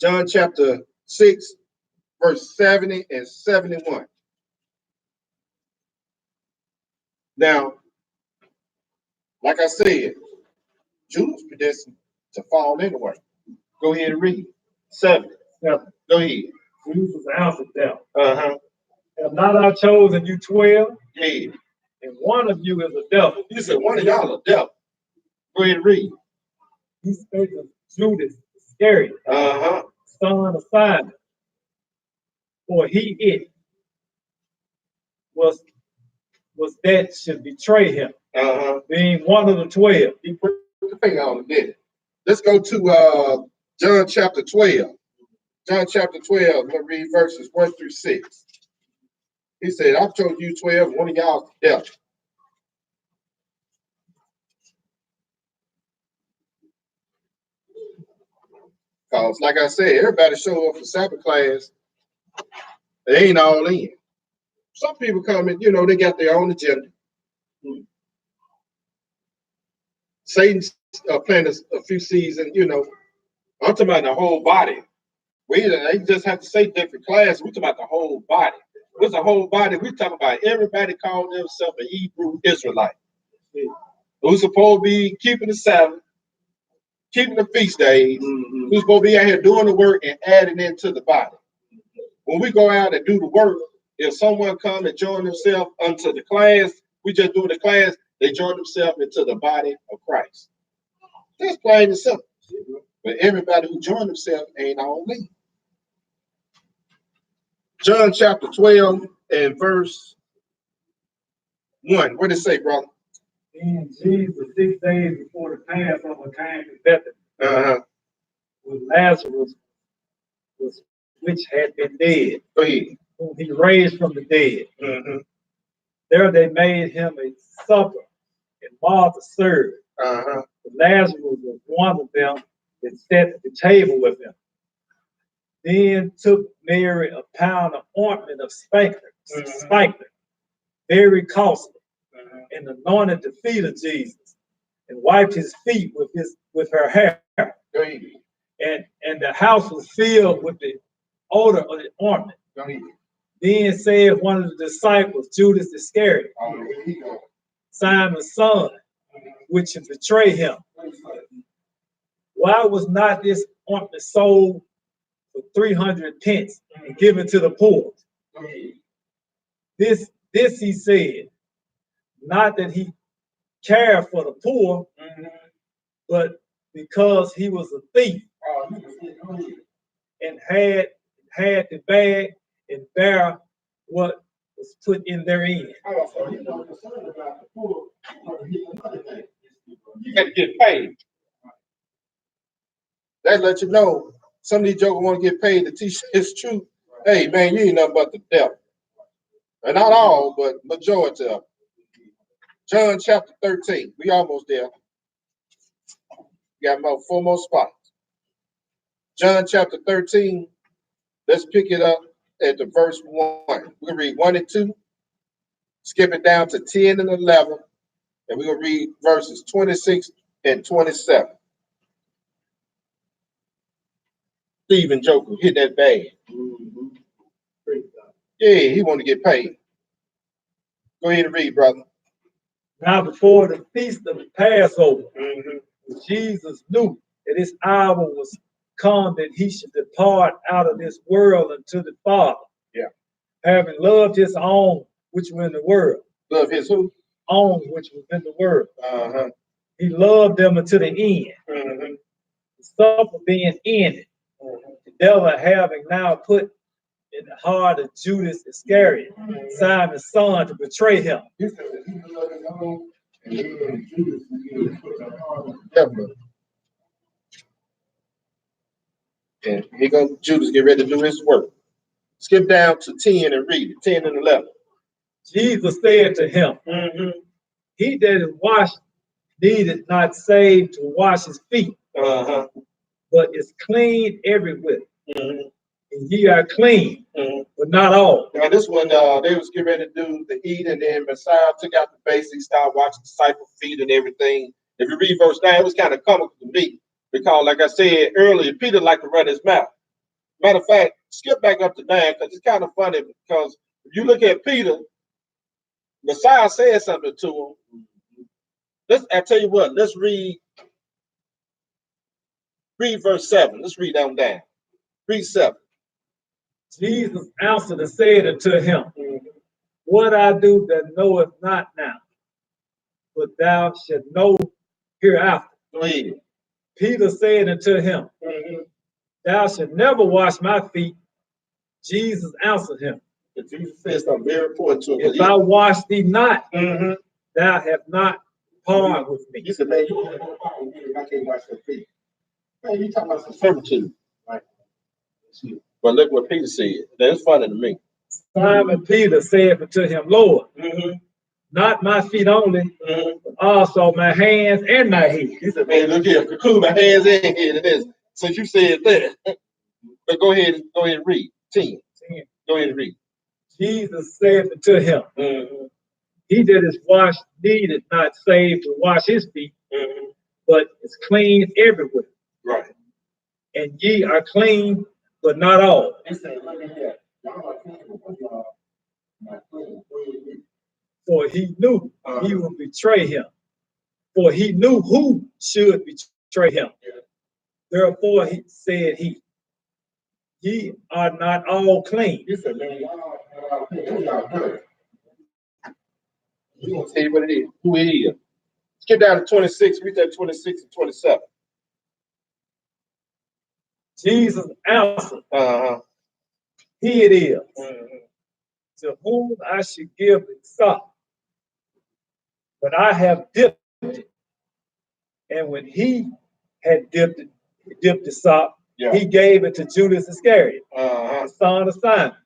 John chapter 6, verse 70 and 71. Now, like I said, Judas predestined to fall anyway. Go ahead and read. 7. Go ahead. Jesus answered them. Have not I chosen you 12? Yeah. and one of you is a devil. He said, one of y'all a devil. Go ahead and read. He spake of Judas Iscariot, son of Simon, for it was that should betray him, being one of the 12. He put the finger on it, didn't it? Let's go to John chapter 12. John chapter 12, we'll read verses 1 through 6. He said, I've told you 12, one of y'all is the devil. Because, like I said, everybody show up for Sabbath class. They ain't all in. Some people come in, they got their own agenda. Satan's planted a few seeds, and I'm talking about the whole body. They just have to say different class. We're talking about the whole body. What's the whole body? We're talking about everybody calling themselves an Hebrew Israelite. Who's supposed to be keeping the Sabbath, keeping the feast days, who's supposed to be out here doing the work and adding into the body. When we go out and do the work, if someone come and join themselves unto the class, we just doing the class, they join themselves into the body of Christ. That's plain and simple. But everybody who join themselves ain't all in. John chapter 12 and verse 1. What did it say, brother? And Jesus, 6 days before the Passover, came to Bethany, with Lazarus, which had been dead, whom he raised from the dead. There they made him a supper, and Martha served. Lazarus was one of them that sat at the table with him. Then took Mary a pound of ointment of spikenard, very costly, and anointed the feet of Jesus, and wiped his feet with her hair. And the house was filled with the odor of the ointment. Then said one of the disciples, Judas Iscariot, Simon's son, which should betray him, why was not this ointment sold for 300 pence and given to the poor? This he said, not that he cared for the poor, but because he was a thief and had the bag and bear what was put in therein. You got to get paid. That let you know some of these jokers want to get paid to teach his truth. Hey, man, you ain't nothing but the devil. And not all, but majority of them. John chapter 13. We almost there. We got about 4 more spots. John chapter 13. Let's pick it up at the verse 1. We're going to read 1 and 2. Skip it down to 10 and 11. And we're going to read verses 26 and 27. Stephen Joker hit that bag. Yeah, he want to get paid. Go ahead and read, brother. Now before the feast of the Passover, Jesus knew that his hour was come that he should depart out of this world unto the Father. Having loved his own which were in the world. Love his who? Own which was in the world. He loved them unto the end. The supper being ended, the devil having now put in the heart of Judas Iscariot, Simon's son, to betray him. And here goes Judas get ready to do his work. Skip down to 10 and read it. 10 and 11. Jesus said to him, he that is washed needeth not save to wash his feet, but is clean everywhere. And ye are clean, but not all. Now this one, they was getting ready to do the eat, and then Messiah took out the basics, started watching disciple feet and everything. If you read verse 9, it was kind of comical to me because, like I said earlier, Peter liked to run his mouth. Matter of fact, skip back up to 9 because it's kind of funny because if you look at Peter, Messiah said something to him. I tell you what, let's read verse 7. Let's read that one down. Read 7. Jesus answered and said unto him, what I do thou knowest not now, but thou shalt know hereafter. Go ahead. Peter said unto him, thou shalt never wash my feet. Jesus answered him, But Jesus said something very important to him. if I wash thee not, Mhm. thou hast not part with me. He said, man, you don't have no problem with me if I can't wash your feet. Man, you talking about some servitude. Right. But look what Peter said. That's funny to me. Simon Peter said unto him, Lord, not my feet only, but also my hands and my head. He said, man, look here, cool, my hands in here to this. Since you said that. But go ahead and read. 10. Go ahead and read. Jesus said unto him, he that is washed needeth not save to wash his feet, but is clean everywhere. Right. And ye are clean, but not all. He said, look at that. Y'all are clean, but y'all not clean. For he knew he would betray him. For he knew who should betray him. Therefore he said ye are not all clean. He said, man, y'all dirty. He's going to tell you what it is, who he is. Let's get down to 26. Read that 26 and 27. Jesus answered, he it is, to whom I should give the sop. But I have dipped it. And when he had dipped the sop, he gave it to Judas Iscariot, the son of Simon.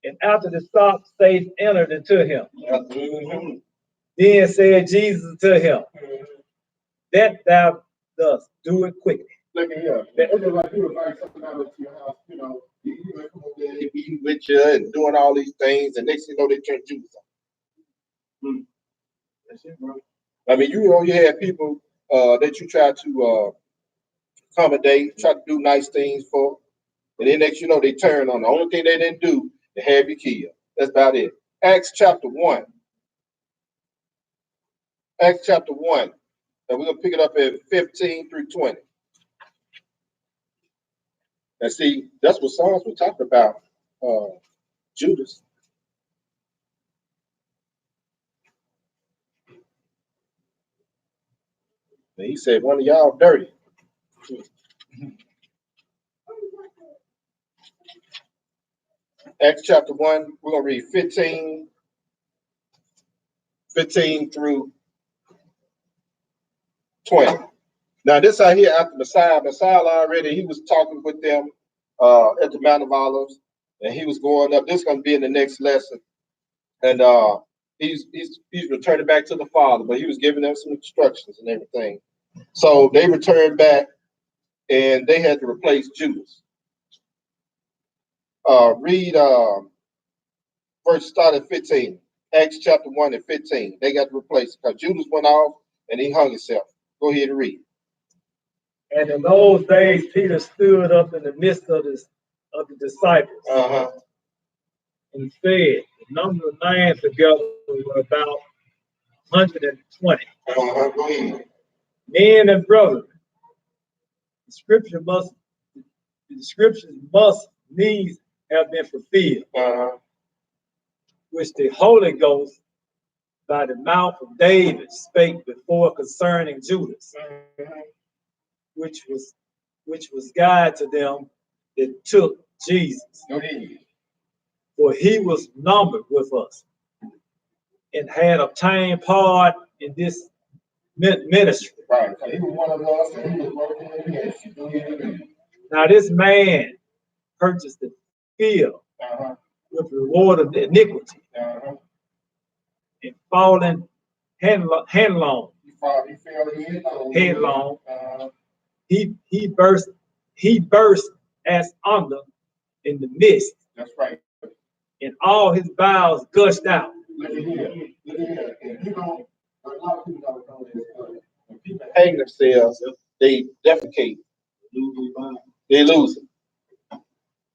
And after the sop, Satan entered into him. Then said Jesus to him, that thou dost, do it quickly. Look at here. It's like you invite something out to your house, you know, you come over there, eating with you and doing all these things, and next thing you know, they turn Judas on. That's it, bro. I mean, you know, you have people that you try to accommodate, try to do nice things for, and then next you know, they turn on. The only thing they didn't do, they have you killed. That's about it. Acts chapter 1. Acts chapter 1. And we're going to pick it up at 15 through 20. And see, that's what Psalms were talking about, Judas. And he said, one of y'all dirty. Acts chapter 1, we're going to read 15 through 20. Now, this out here after Messiah already, he was talking with them at the Mount of Olives, and he was going up. This is going to be in the next lesson. And he's returning back to the Father, but he was giving them some instructions and everything. So they returned back, and they had to replace Judas. Read verse start at 15. Acts chapter 1 and 15. They got to replace it because Judas went off and he hung himself. Go ahead and read. And in those days, Peter stood up in the midst of the disciples and said, the number of names together were about 120. Go ahead. Men and brethren, the scriptures must needs have been fulfilled, which the Holy Ghost by the mouth of David spake before concerning Judas, which was guide to them that took Jesus. For he was numbered with us and had obtained part in this ministry. Right. So he was one of us and he was working in the ministry. Now this man purchased the field with the reward of the iniquity and fallen headlong. He burst as under in the midst. That's right. And all his bowels gushed out. Look at here. And you know, a lot of people don't know this, but when people hang themselves, they defecate. They lose it.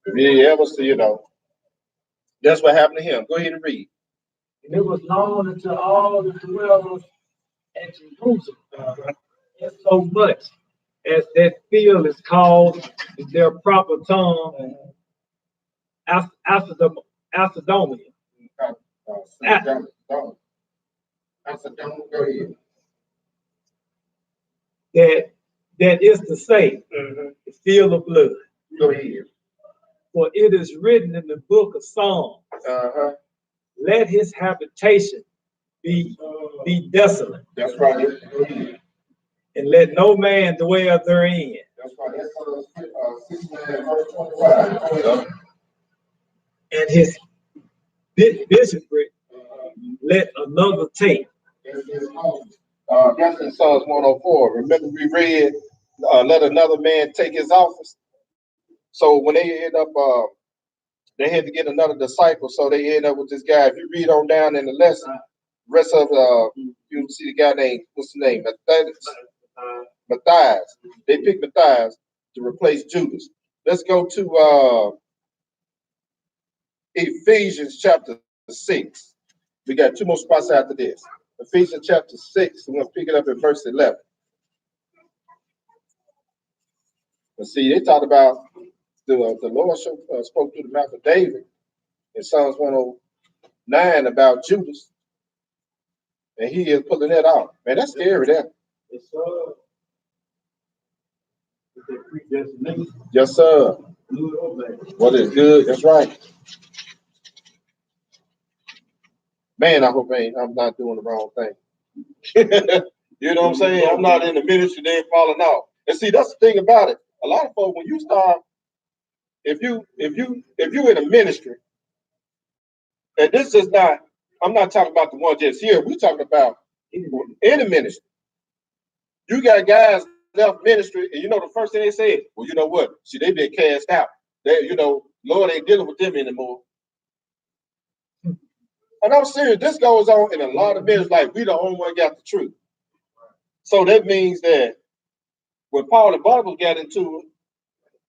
If you ever see, you know, that's what happened to him. Go ahead and read. And it was known unto all the dwellers at Jerusalem, and so much as that field is called in their proper tongue, Acerdomia, Don't. I said, don't go ahead. That is to say, the field of blood. Go ahead. For it is written in the book of Psalms, let his habitation be desolate. That's right. And let no man dwell therein. That's right. That's 69 verse 25. And his bishopric let another take. That's in Psalms 104. Remember we read, let another man take his office. So when they end up, they had to get another disciple. So they end up with this guy. If you read on down in the lesson, rest of you see the guy named, what's the name? Matthias. They picked Matthias to replace Judas. Let's go to Ephesians chapter 6. We got two more spots after this. Ephesians chapter 6. I'm going to pick it up at verse 11. And see, they talked about the Lord spoke through the mouth of David in Psalms 109 about Judas. And he is pulling that out. Man, that's scary there. Yes, sir. What is good? That's right. Man, I hope I'm not doing the wrong thing. You know what I'm saying? I'm not in the ministry, they ain't falling off. And see, that's the thing about it. A lot of folks, when you start, if you in a ministry, and this is not, I'm not talking about the one just here. We're talking about in the ministry. You got guys left ministry, and you know the first thing they say, well, you know what? See, they've been cast out. They, Lord ain't dealing with them anymore. And I'm serious, this goes on in a lot of ministries, like we the only one got the truth. So that means that when Paul and Barnabas got into it,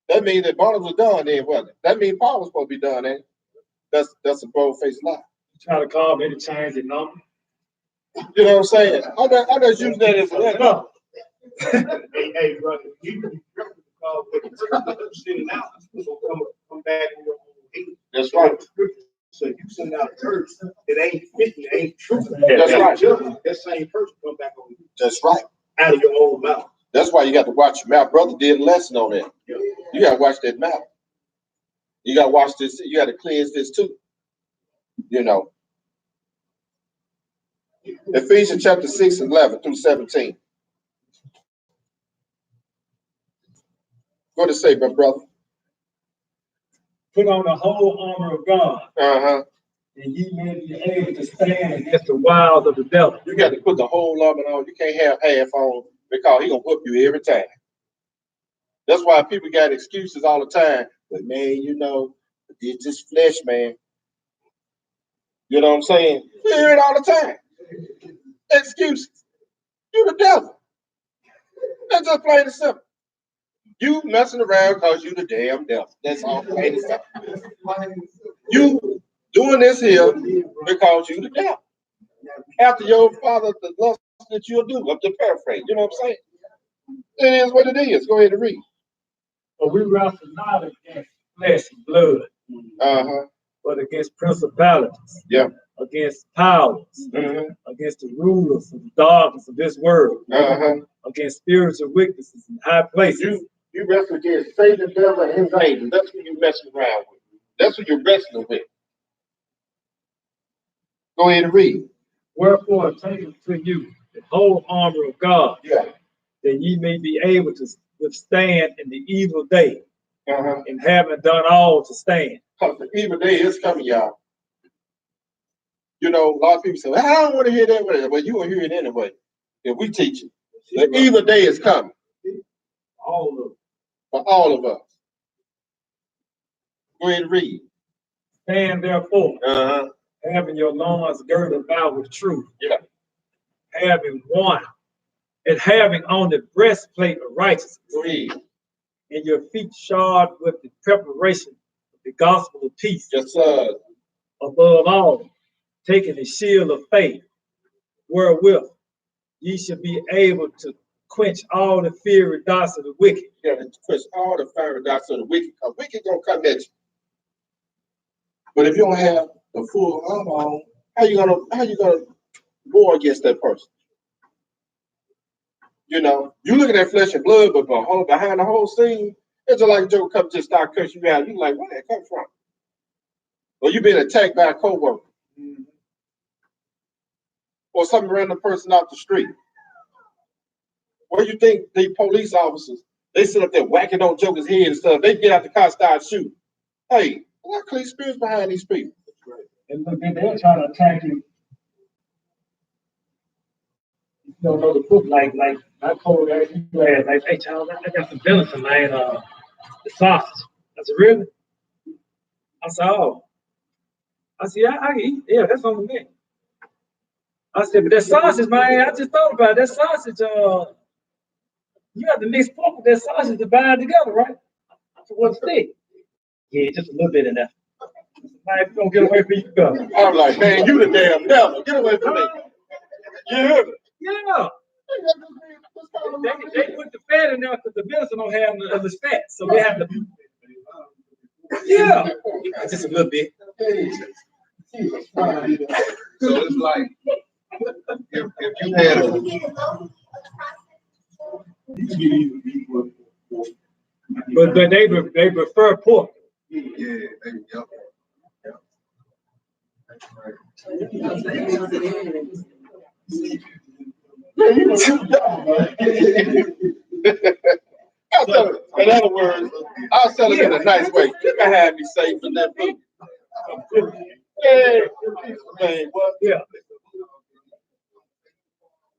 that means that Barnabas was done then, wasn't it? That means Paul was supposed to be done, ain't it? That's a bold-faced lie. You try to call me to change the number. You know what I'm saying? I just use that as an example. Hey, brother, you can call sending out, come back in your own hate. That's right. So you send out a church, it ain't fitting, it ain't true. That's right. That same person come back on you. That's right. Out of your own mouth. That's why you got to watch your mouth. Brother did a lesson on that. Yeah. You got to watch that mouth. You got to watch this. You got to cleanse this too. Ephesians chapter 6, 11 through 17. What to say, my brother? Put on the whole armor of God. And ye may be able to stand against the wiles of the devil. You got to put the whole armor on. You can't have half on because he's going to whoop you every time. That's why people got excuses all the time. But man, it's just flesh, man. You know what I'm saying? You hear it all the time. Excuses. You the devil. That's just plain and simple. You messing around because you the damn devil. That's all plain and simple. You doing this here because you the devil. After your father, the lust that you'll do. I'm just paraphrasing. You know what I'm saying? It is what it is. Go ahead and read. But we wrestle not against flesh and blood, but against principalities, against powers, against the rulers of the darkness of this world, against spiritual weaknesses in high places. You wrestle against Satan, the devil, and his angels. That's what you're messing around with. That's what you're wrestling with. Go ahead and read. Wherefore, take to you the whole armor of God, that ye may be able to withstand in the evil day, and having done all to stand. Because the evil day is coming, y'all. A lot of people say, well, I don't want to hear that. Well, you will hear it anyway. If we teach it. The evil day is coming. For all of us. Go ahead and read. Stand therefore, having your loins girded about with truth, having on the breastplate of righteousness, and your feet shod with the preparation of the gospel of peace. Yes, sir. Above all, taking the shield of faith, wherewith ye shall be able to quench all the fiery darts of the wicked. Yeah, to quench all the fiery darts of the wicked. Because wicked gonna come at you. But if you don't have the full armor on, how you gonna war against that person? You know, you look at that flesh and blood, but behind the whole scene, it's just like Joe come just start cursing you out. You like, where that come from? Or you being attacked by a coworker, or some random person off the street. Where you think the police officers, they sit up there whacking on Joker's head and stuff. They get out the car, start shooting. Hey, what clean spirits behind these people? And look, they're trying to attack you. You don't know the book, like I told you last night, hey Charles, I got some venison, man. The sausage. I said, really? I said, oh. I said, yeah, I can eat. Yeah, that's on the menu. I said, but that sausage, man, I just thought about it. That sausage, you have to mix pork with that sausage to bind together, right? So what's thick? Yeah, just a little bit in there. Man, if you don't get away from you, go. I'm like, man, you the damn devil. Get away from me. You hear me? Yeah. They put the fat in there because the venison don't have the fat, so they have to. Yeah, just a little bit. So it's like if you had a But they prefer pork. In other words, I'll tell it in a nice way. You can have me safe in that food. Yeah, man, what? Yeah.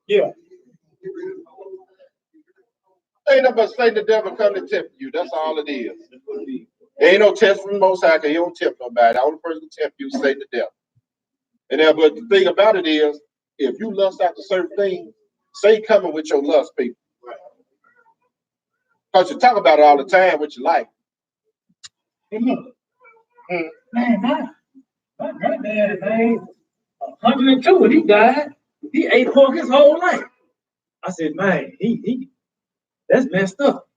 Yeah. Ain't nothing but Satan the devil come to tempt you. That's all it is. There ain't no test from the Most High, because he don't tempt nobody. The only person to tempt you is Satan the devil. And then, but the thing about it is, if you lust after certain things, Satan coming with your lust, people. Because you talk about it all the time with your life. Hey, look. Man, my granddad, man, 102 and he died. He ate pork his whole life. I said, man, he that's messed up.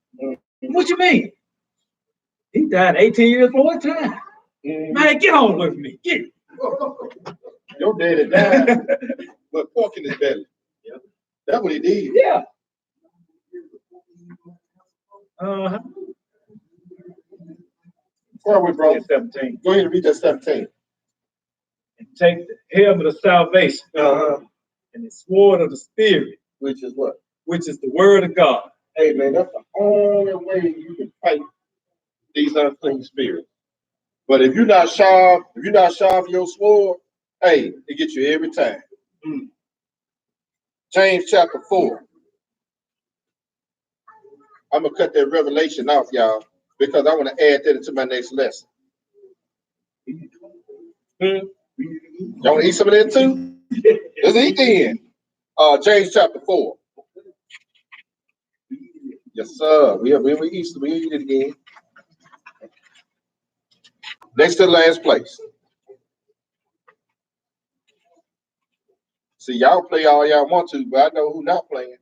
What you mean? He died 18 years before his time. Man, get on with me. Get it. Your daddy died with pork in his belly. Yeah. That's what he did. Yeah. Uh-huh. Where are we, bro? 17. Go ahead and read that 17. And take the helmet of salvation and the sword of the Spirit, Which is what? which is the word of God. Hey, man, that's the only way you can fight these unclean spirits. But if you're not sharp, for your sword, hey, it gets you every time. James chapter 4. I'm going to cut that revelation off, y'all, because I want to add that into my next lesson. Y'all want to eat some of that too? Let's eat then. James chapter 4. Yes, sir. We eat it again. Next to the last place. See, y'all play all y'all want to, but I know who not playing.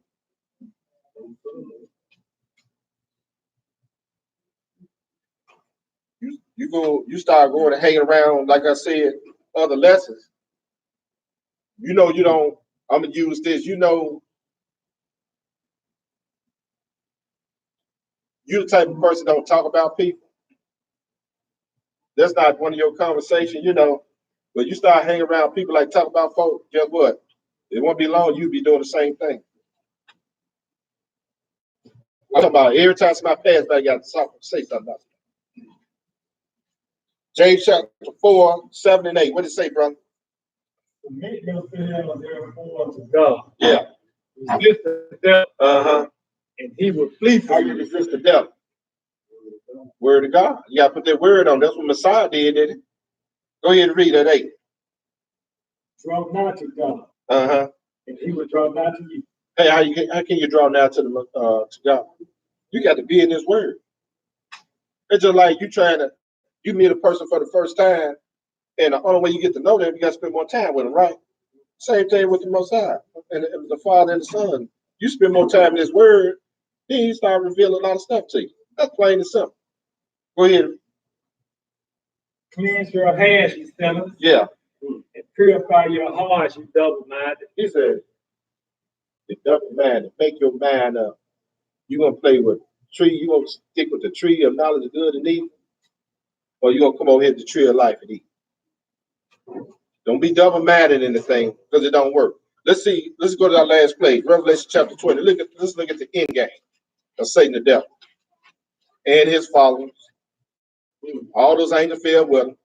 You start going and hanging around, like I said, other lessons. You know you don't, I'm gonna use this, you know, you the type of person don't talk about people. That's not one of your conversations, you know. But you start hanging around people like talk about folks, guess what? It won't be long, you'll be doing the same thing. I'm talking about every time somebody passes by, you got to say something about it. James chapter 4, 7 and 8. What did it say, brother? Submit yourselves therefore to God. Yeah. Resist the devil, and he will flee How from you you. resist the devil? Word of God. You got to put that word on. That's what Messiah did, didn't it? Go ahead and read that 8. Draw nigh to God, and he will draw nigh to you. Hey, how can you draw now to God? You got to be in His word. It's just like you meet a person for the first time, and the only way you get to know them, you got to spend more time with them, right? Same thing with the Most High and the Father and the Son. You spend more time in His word, then He start revealing a lot of stuff to you. That's plain and simple. Go ahead. Cleanse your hands, you sinners. Yeah. And Purify your hearts, you double-minded. He said, the double-minded, make your mind up. You gonna play with tree, you gonna stick with the tree of knowledge of good and evil, or you gonna come over here to the tree of life and eat. Don't be double-minded in the thing, because it don't work. Let's see, let's go to our last place, Revelation chapter 20. Let's look at the end game of Satan the devil and his followers. All those angels fell with him.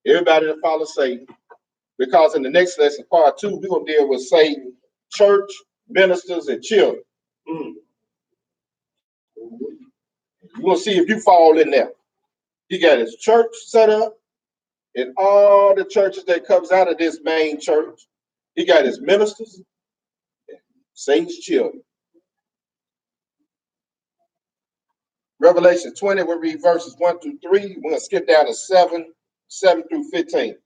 Everybody that follows Satan. Because in the next lesson, part 2, we're gonna deal with Satan, church, ministers, and children. We're gonna see if you fall in there. He got his church set up, and all the churches that comes out of this main church. He got his ministers, Satan's children. Revelation 20, we'll read verses 1 through 3. We're gonna skip down to 7 through 15.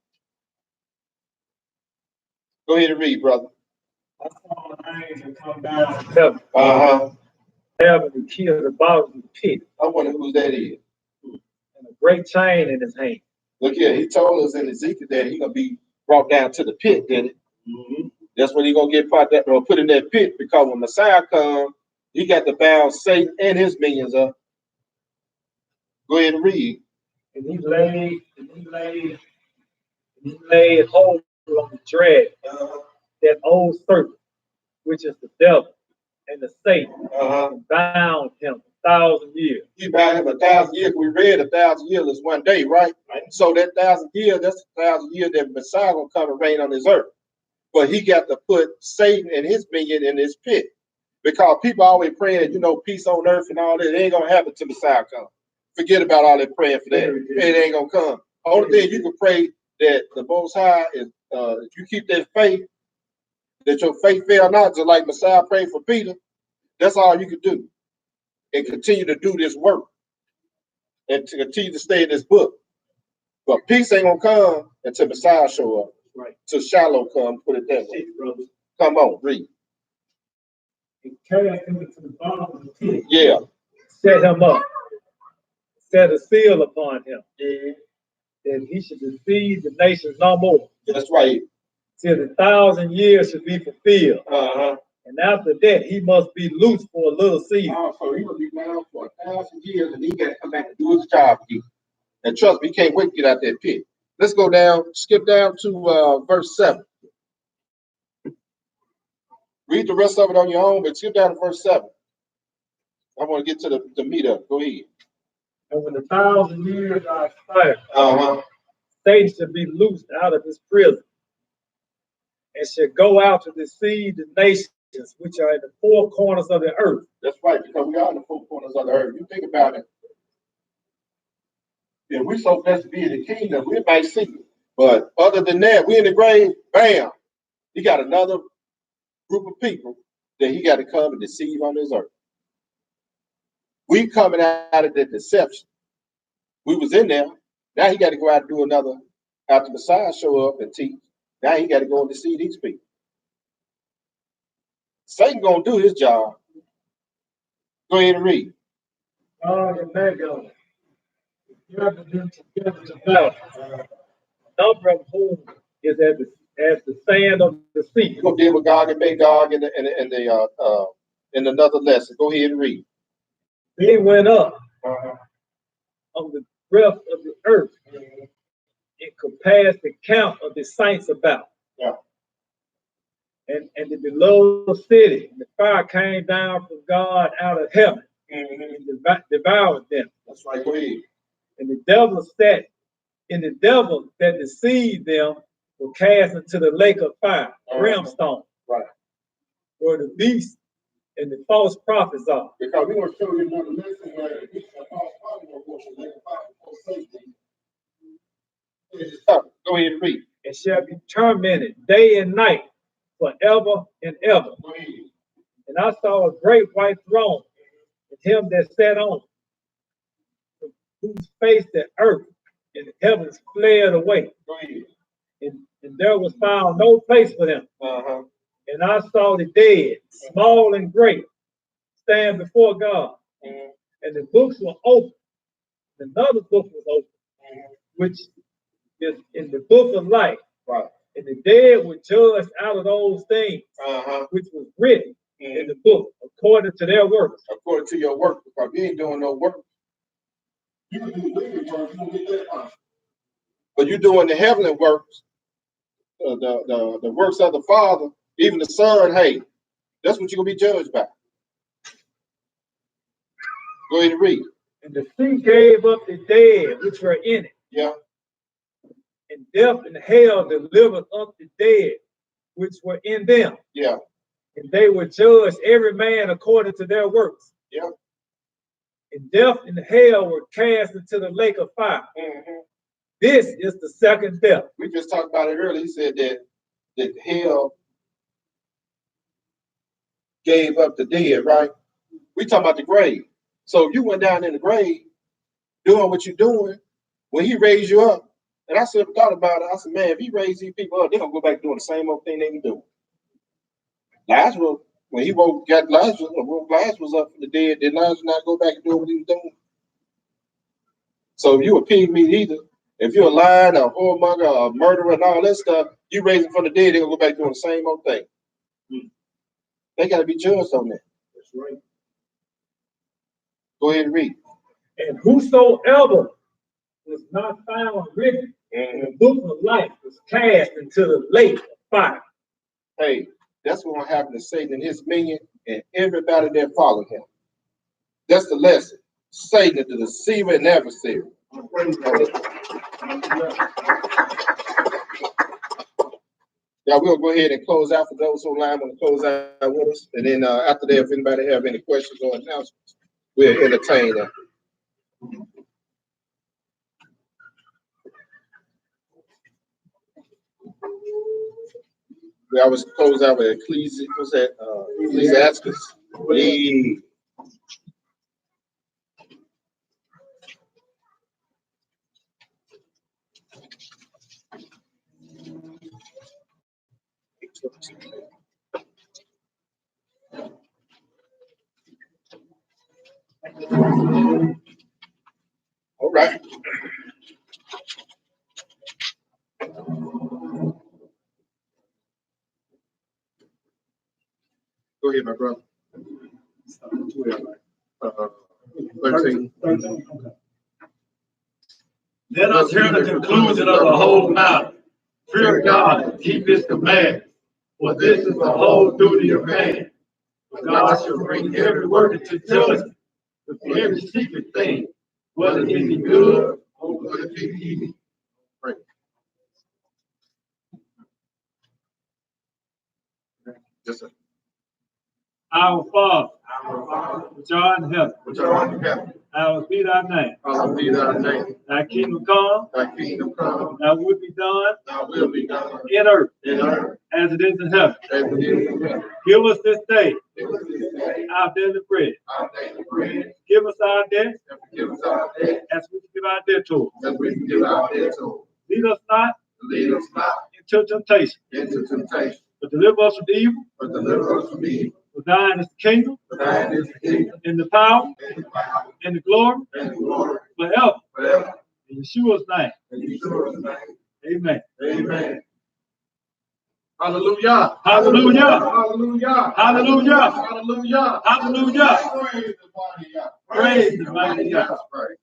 Go ahead and read, brother. I saw an angel come down from heaven, having the key of the bottom of the pit, I wonder who that is. and a great chain in his hand. Look here, he told us in Ezekiel that he's gonna be brought down to the pit, didn't it? That's when he's gonna get put in that pit, because when Messiah comes, he got to bound Satan and his minions up. Go ahead and read. And he laid hold on the dread, that old serpent, which is the devil and the Satan, and bound him 1,000 years. He bound him 1,000 years. We read 1,000 years is one day, right? So that 1,000 years, that's 1,000 years that Messiah gonna come and reign on this earth. But he got to put Satan and his minion in his pit. Because people always praying, peace on earth and all that. It ain't gonna happen till Messiah comes. Forget about all that praying for that. It ain't gonna come. Only thing you can pray that the Most High is, if you keep that faith, that your faith fail not, just like Messiah prayed for Peter. That's all you can do, and continue to do this work, and to continue to stay in this book. But peace ain't gonna come until Messiah show up. Right. Till Shiloh come, put it that way. Brother. Come on, read. He carried him to the bottom of the pit. Yeah. Set him up. Set a seal upon him. That he should deceive the nations no more. That's right. Till the 1,000 years should be fulfilled. And after that, he must be loose for a little season. So he will be bound for 1,000 years, and he got to come back and do his job again. And trust me, he can't wait to get out that pit. Let's go down, skip down to verse 7. Read the rest of it on your own, but skip down to verse 7. I want to get to the meat up. Go ahead. And when the 1,000 years are expired, Satan shall be loosed out of his prison, and shall go out to deceive the nations which are in the four corners of the earth. That's right, because we are in the four corners of the earth. You think about it. If we're so blessed to be in the kingdom, we might see it. But other than that, we in the grave, bam, he got another group of people that he got to come and deceive on this earth. We coming out of the deception. We was in there. Now he got to go out and do another, after Messiah show up and teach. Now he got to go and deceive these people. Satan gonna do his job. Go ahead and read. God and Magog, gathered them together to battle. Number of whom is as the sand of the sea. We're gonna deal with Gog and Magog in another lesson. Go ahead and read. They went up on the breadth of the earth and compassed the count of the saints about. Yeah. And the below city, the fire came down from God out of heaven and devoured them. That's right. Go ahead. And the devil that deceived them were cast into the lake of fire, brimstone, right, where the beast and the false prophets are. Because we're going to show you another lesson where the beast and the false prophets are going to the lake of fire before Satan. Go ahead and read. And shall be tormented day and night forever and ever. And I saw a great white throne, and him that sat on it, whose face the earth and the heavens fled away. And there was found no place for them. And I saw the dead, small and great, stand before God. And the books were open. Another book was open, which is in the book of life. Right. And the dead were judged out of those things which was written in the book according to their works. According to your work, because you ain't doing no work. You can do wicked works, you don't get that much. But you're doing the heavenly works, the works of the Father, even the Son. Hey, that's what you're gonna be judged by. Go ahead and read. And the sea gave up the dead which were in it. Yeah. And death and hell delivered up the dead which were in them. Yeah. And they were judged every man according to their works. Yeah. And death and hell were cast into the lake of fire. This is the second death. We just talked about it earlier. He said that hell gave up the dead, right? We talking about the grave. So if you went down in the grave doing what you're doing, when he raised you up, and I sort of thought about it, I said, man, if he raised these people up, they're gonna go back doing the same old thing they were doing. Lazarus, when he got Lazarus up from the dead, did Lazarus not go back and do what he was doing? So if you a pig meat eater, if you're a liar, a whoremonger, a murderer, and all that stuff, you raise them from the dead, they're gonna go back doing the same old thing. They gotta be judged on that. That's right. Go ahead and read. And whosoever was not found written in the book of life was cast into the lake of fire. Hey, that's what will happen to Satan and his minion and everybody that followed him. That's the lesson. Satan is the deceiver and adversary. Yeah, we'll go ahead and close out for those online want to close out with us. And then after that, if anybody have any questions or announcements, we'll entertain them. We always close out with Ecclesiastes. All right. Go ahead, my brother. 13. Let us hear the conclusion of the whole matter. Fear God and keep his commandments, for this is the whole duty of man. For God shall bring every work into judgment, for every secret thing, whether it be good or whether it be evil. Right. Just a Our Father, which art in heaven, Which art in heaven, hallowed be thy name. hallowed be thy name. Thy kingdom come, Thy kingdom come, thy will be done thy will be done in earth in earth as it is in heaven. as it is in heaven. Give us this day Give us this day our daily bread. our daily bread, Give us our debts and forgive us our debt as we forgive our debtors. as we forgive our debtors. Lead us not Lead us not into temptation, into temptation, but deliver us from evil. but deliver us from evil. For thine is the kingdom, For thine is the kingdom, and the power, and the power, and the glory and the glory, forever. forever. In Yeshua's name, In Yeshua's name, amen. amen. Hallelujah. Hallelujah. Hallelujah. Hallelujah. Hallelujah. Hallelujah. Praise the mighty God. Praise the mighty God. Praise.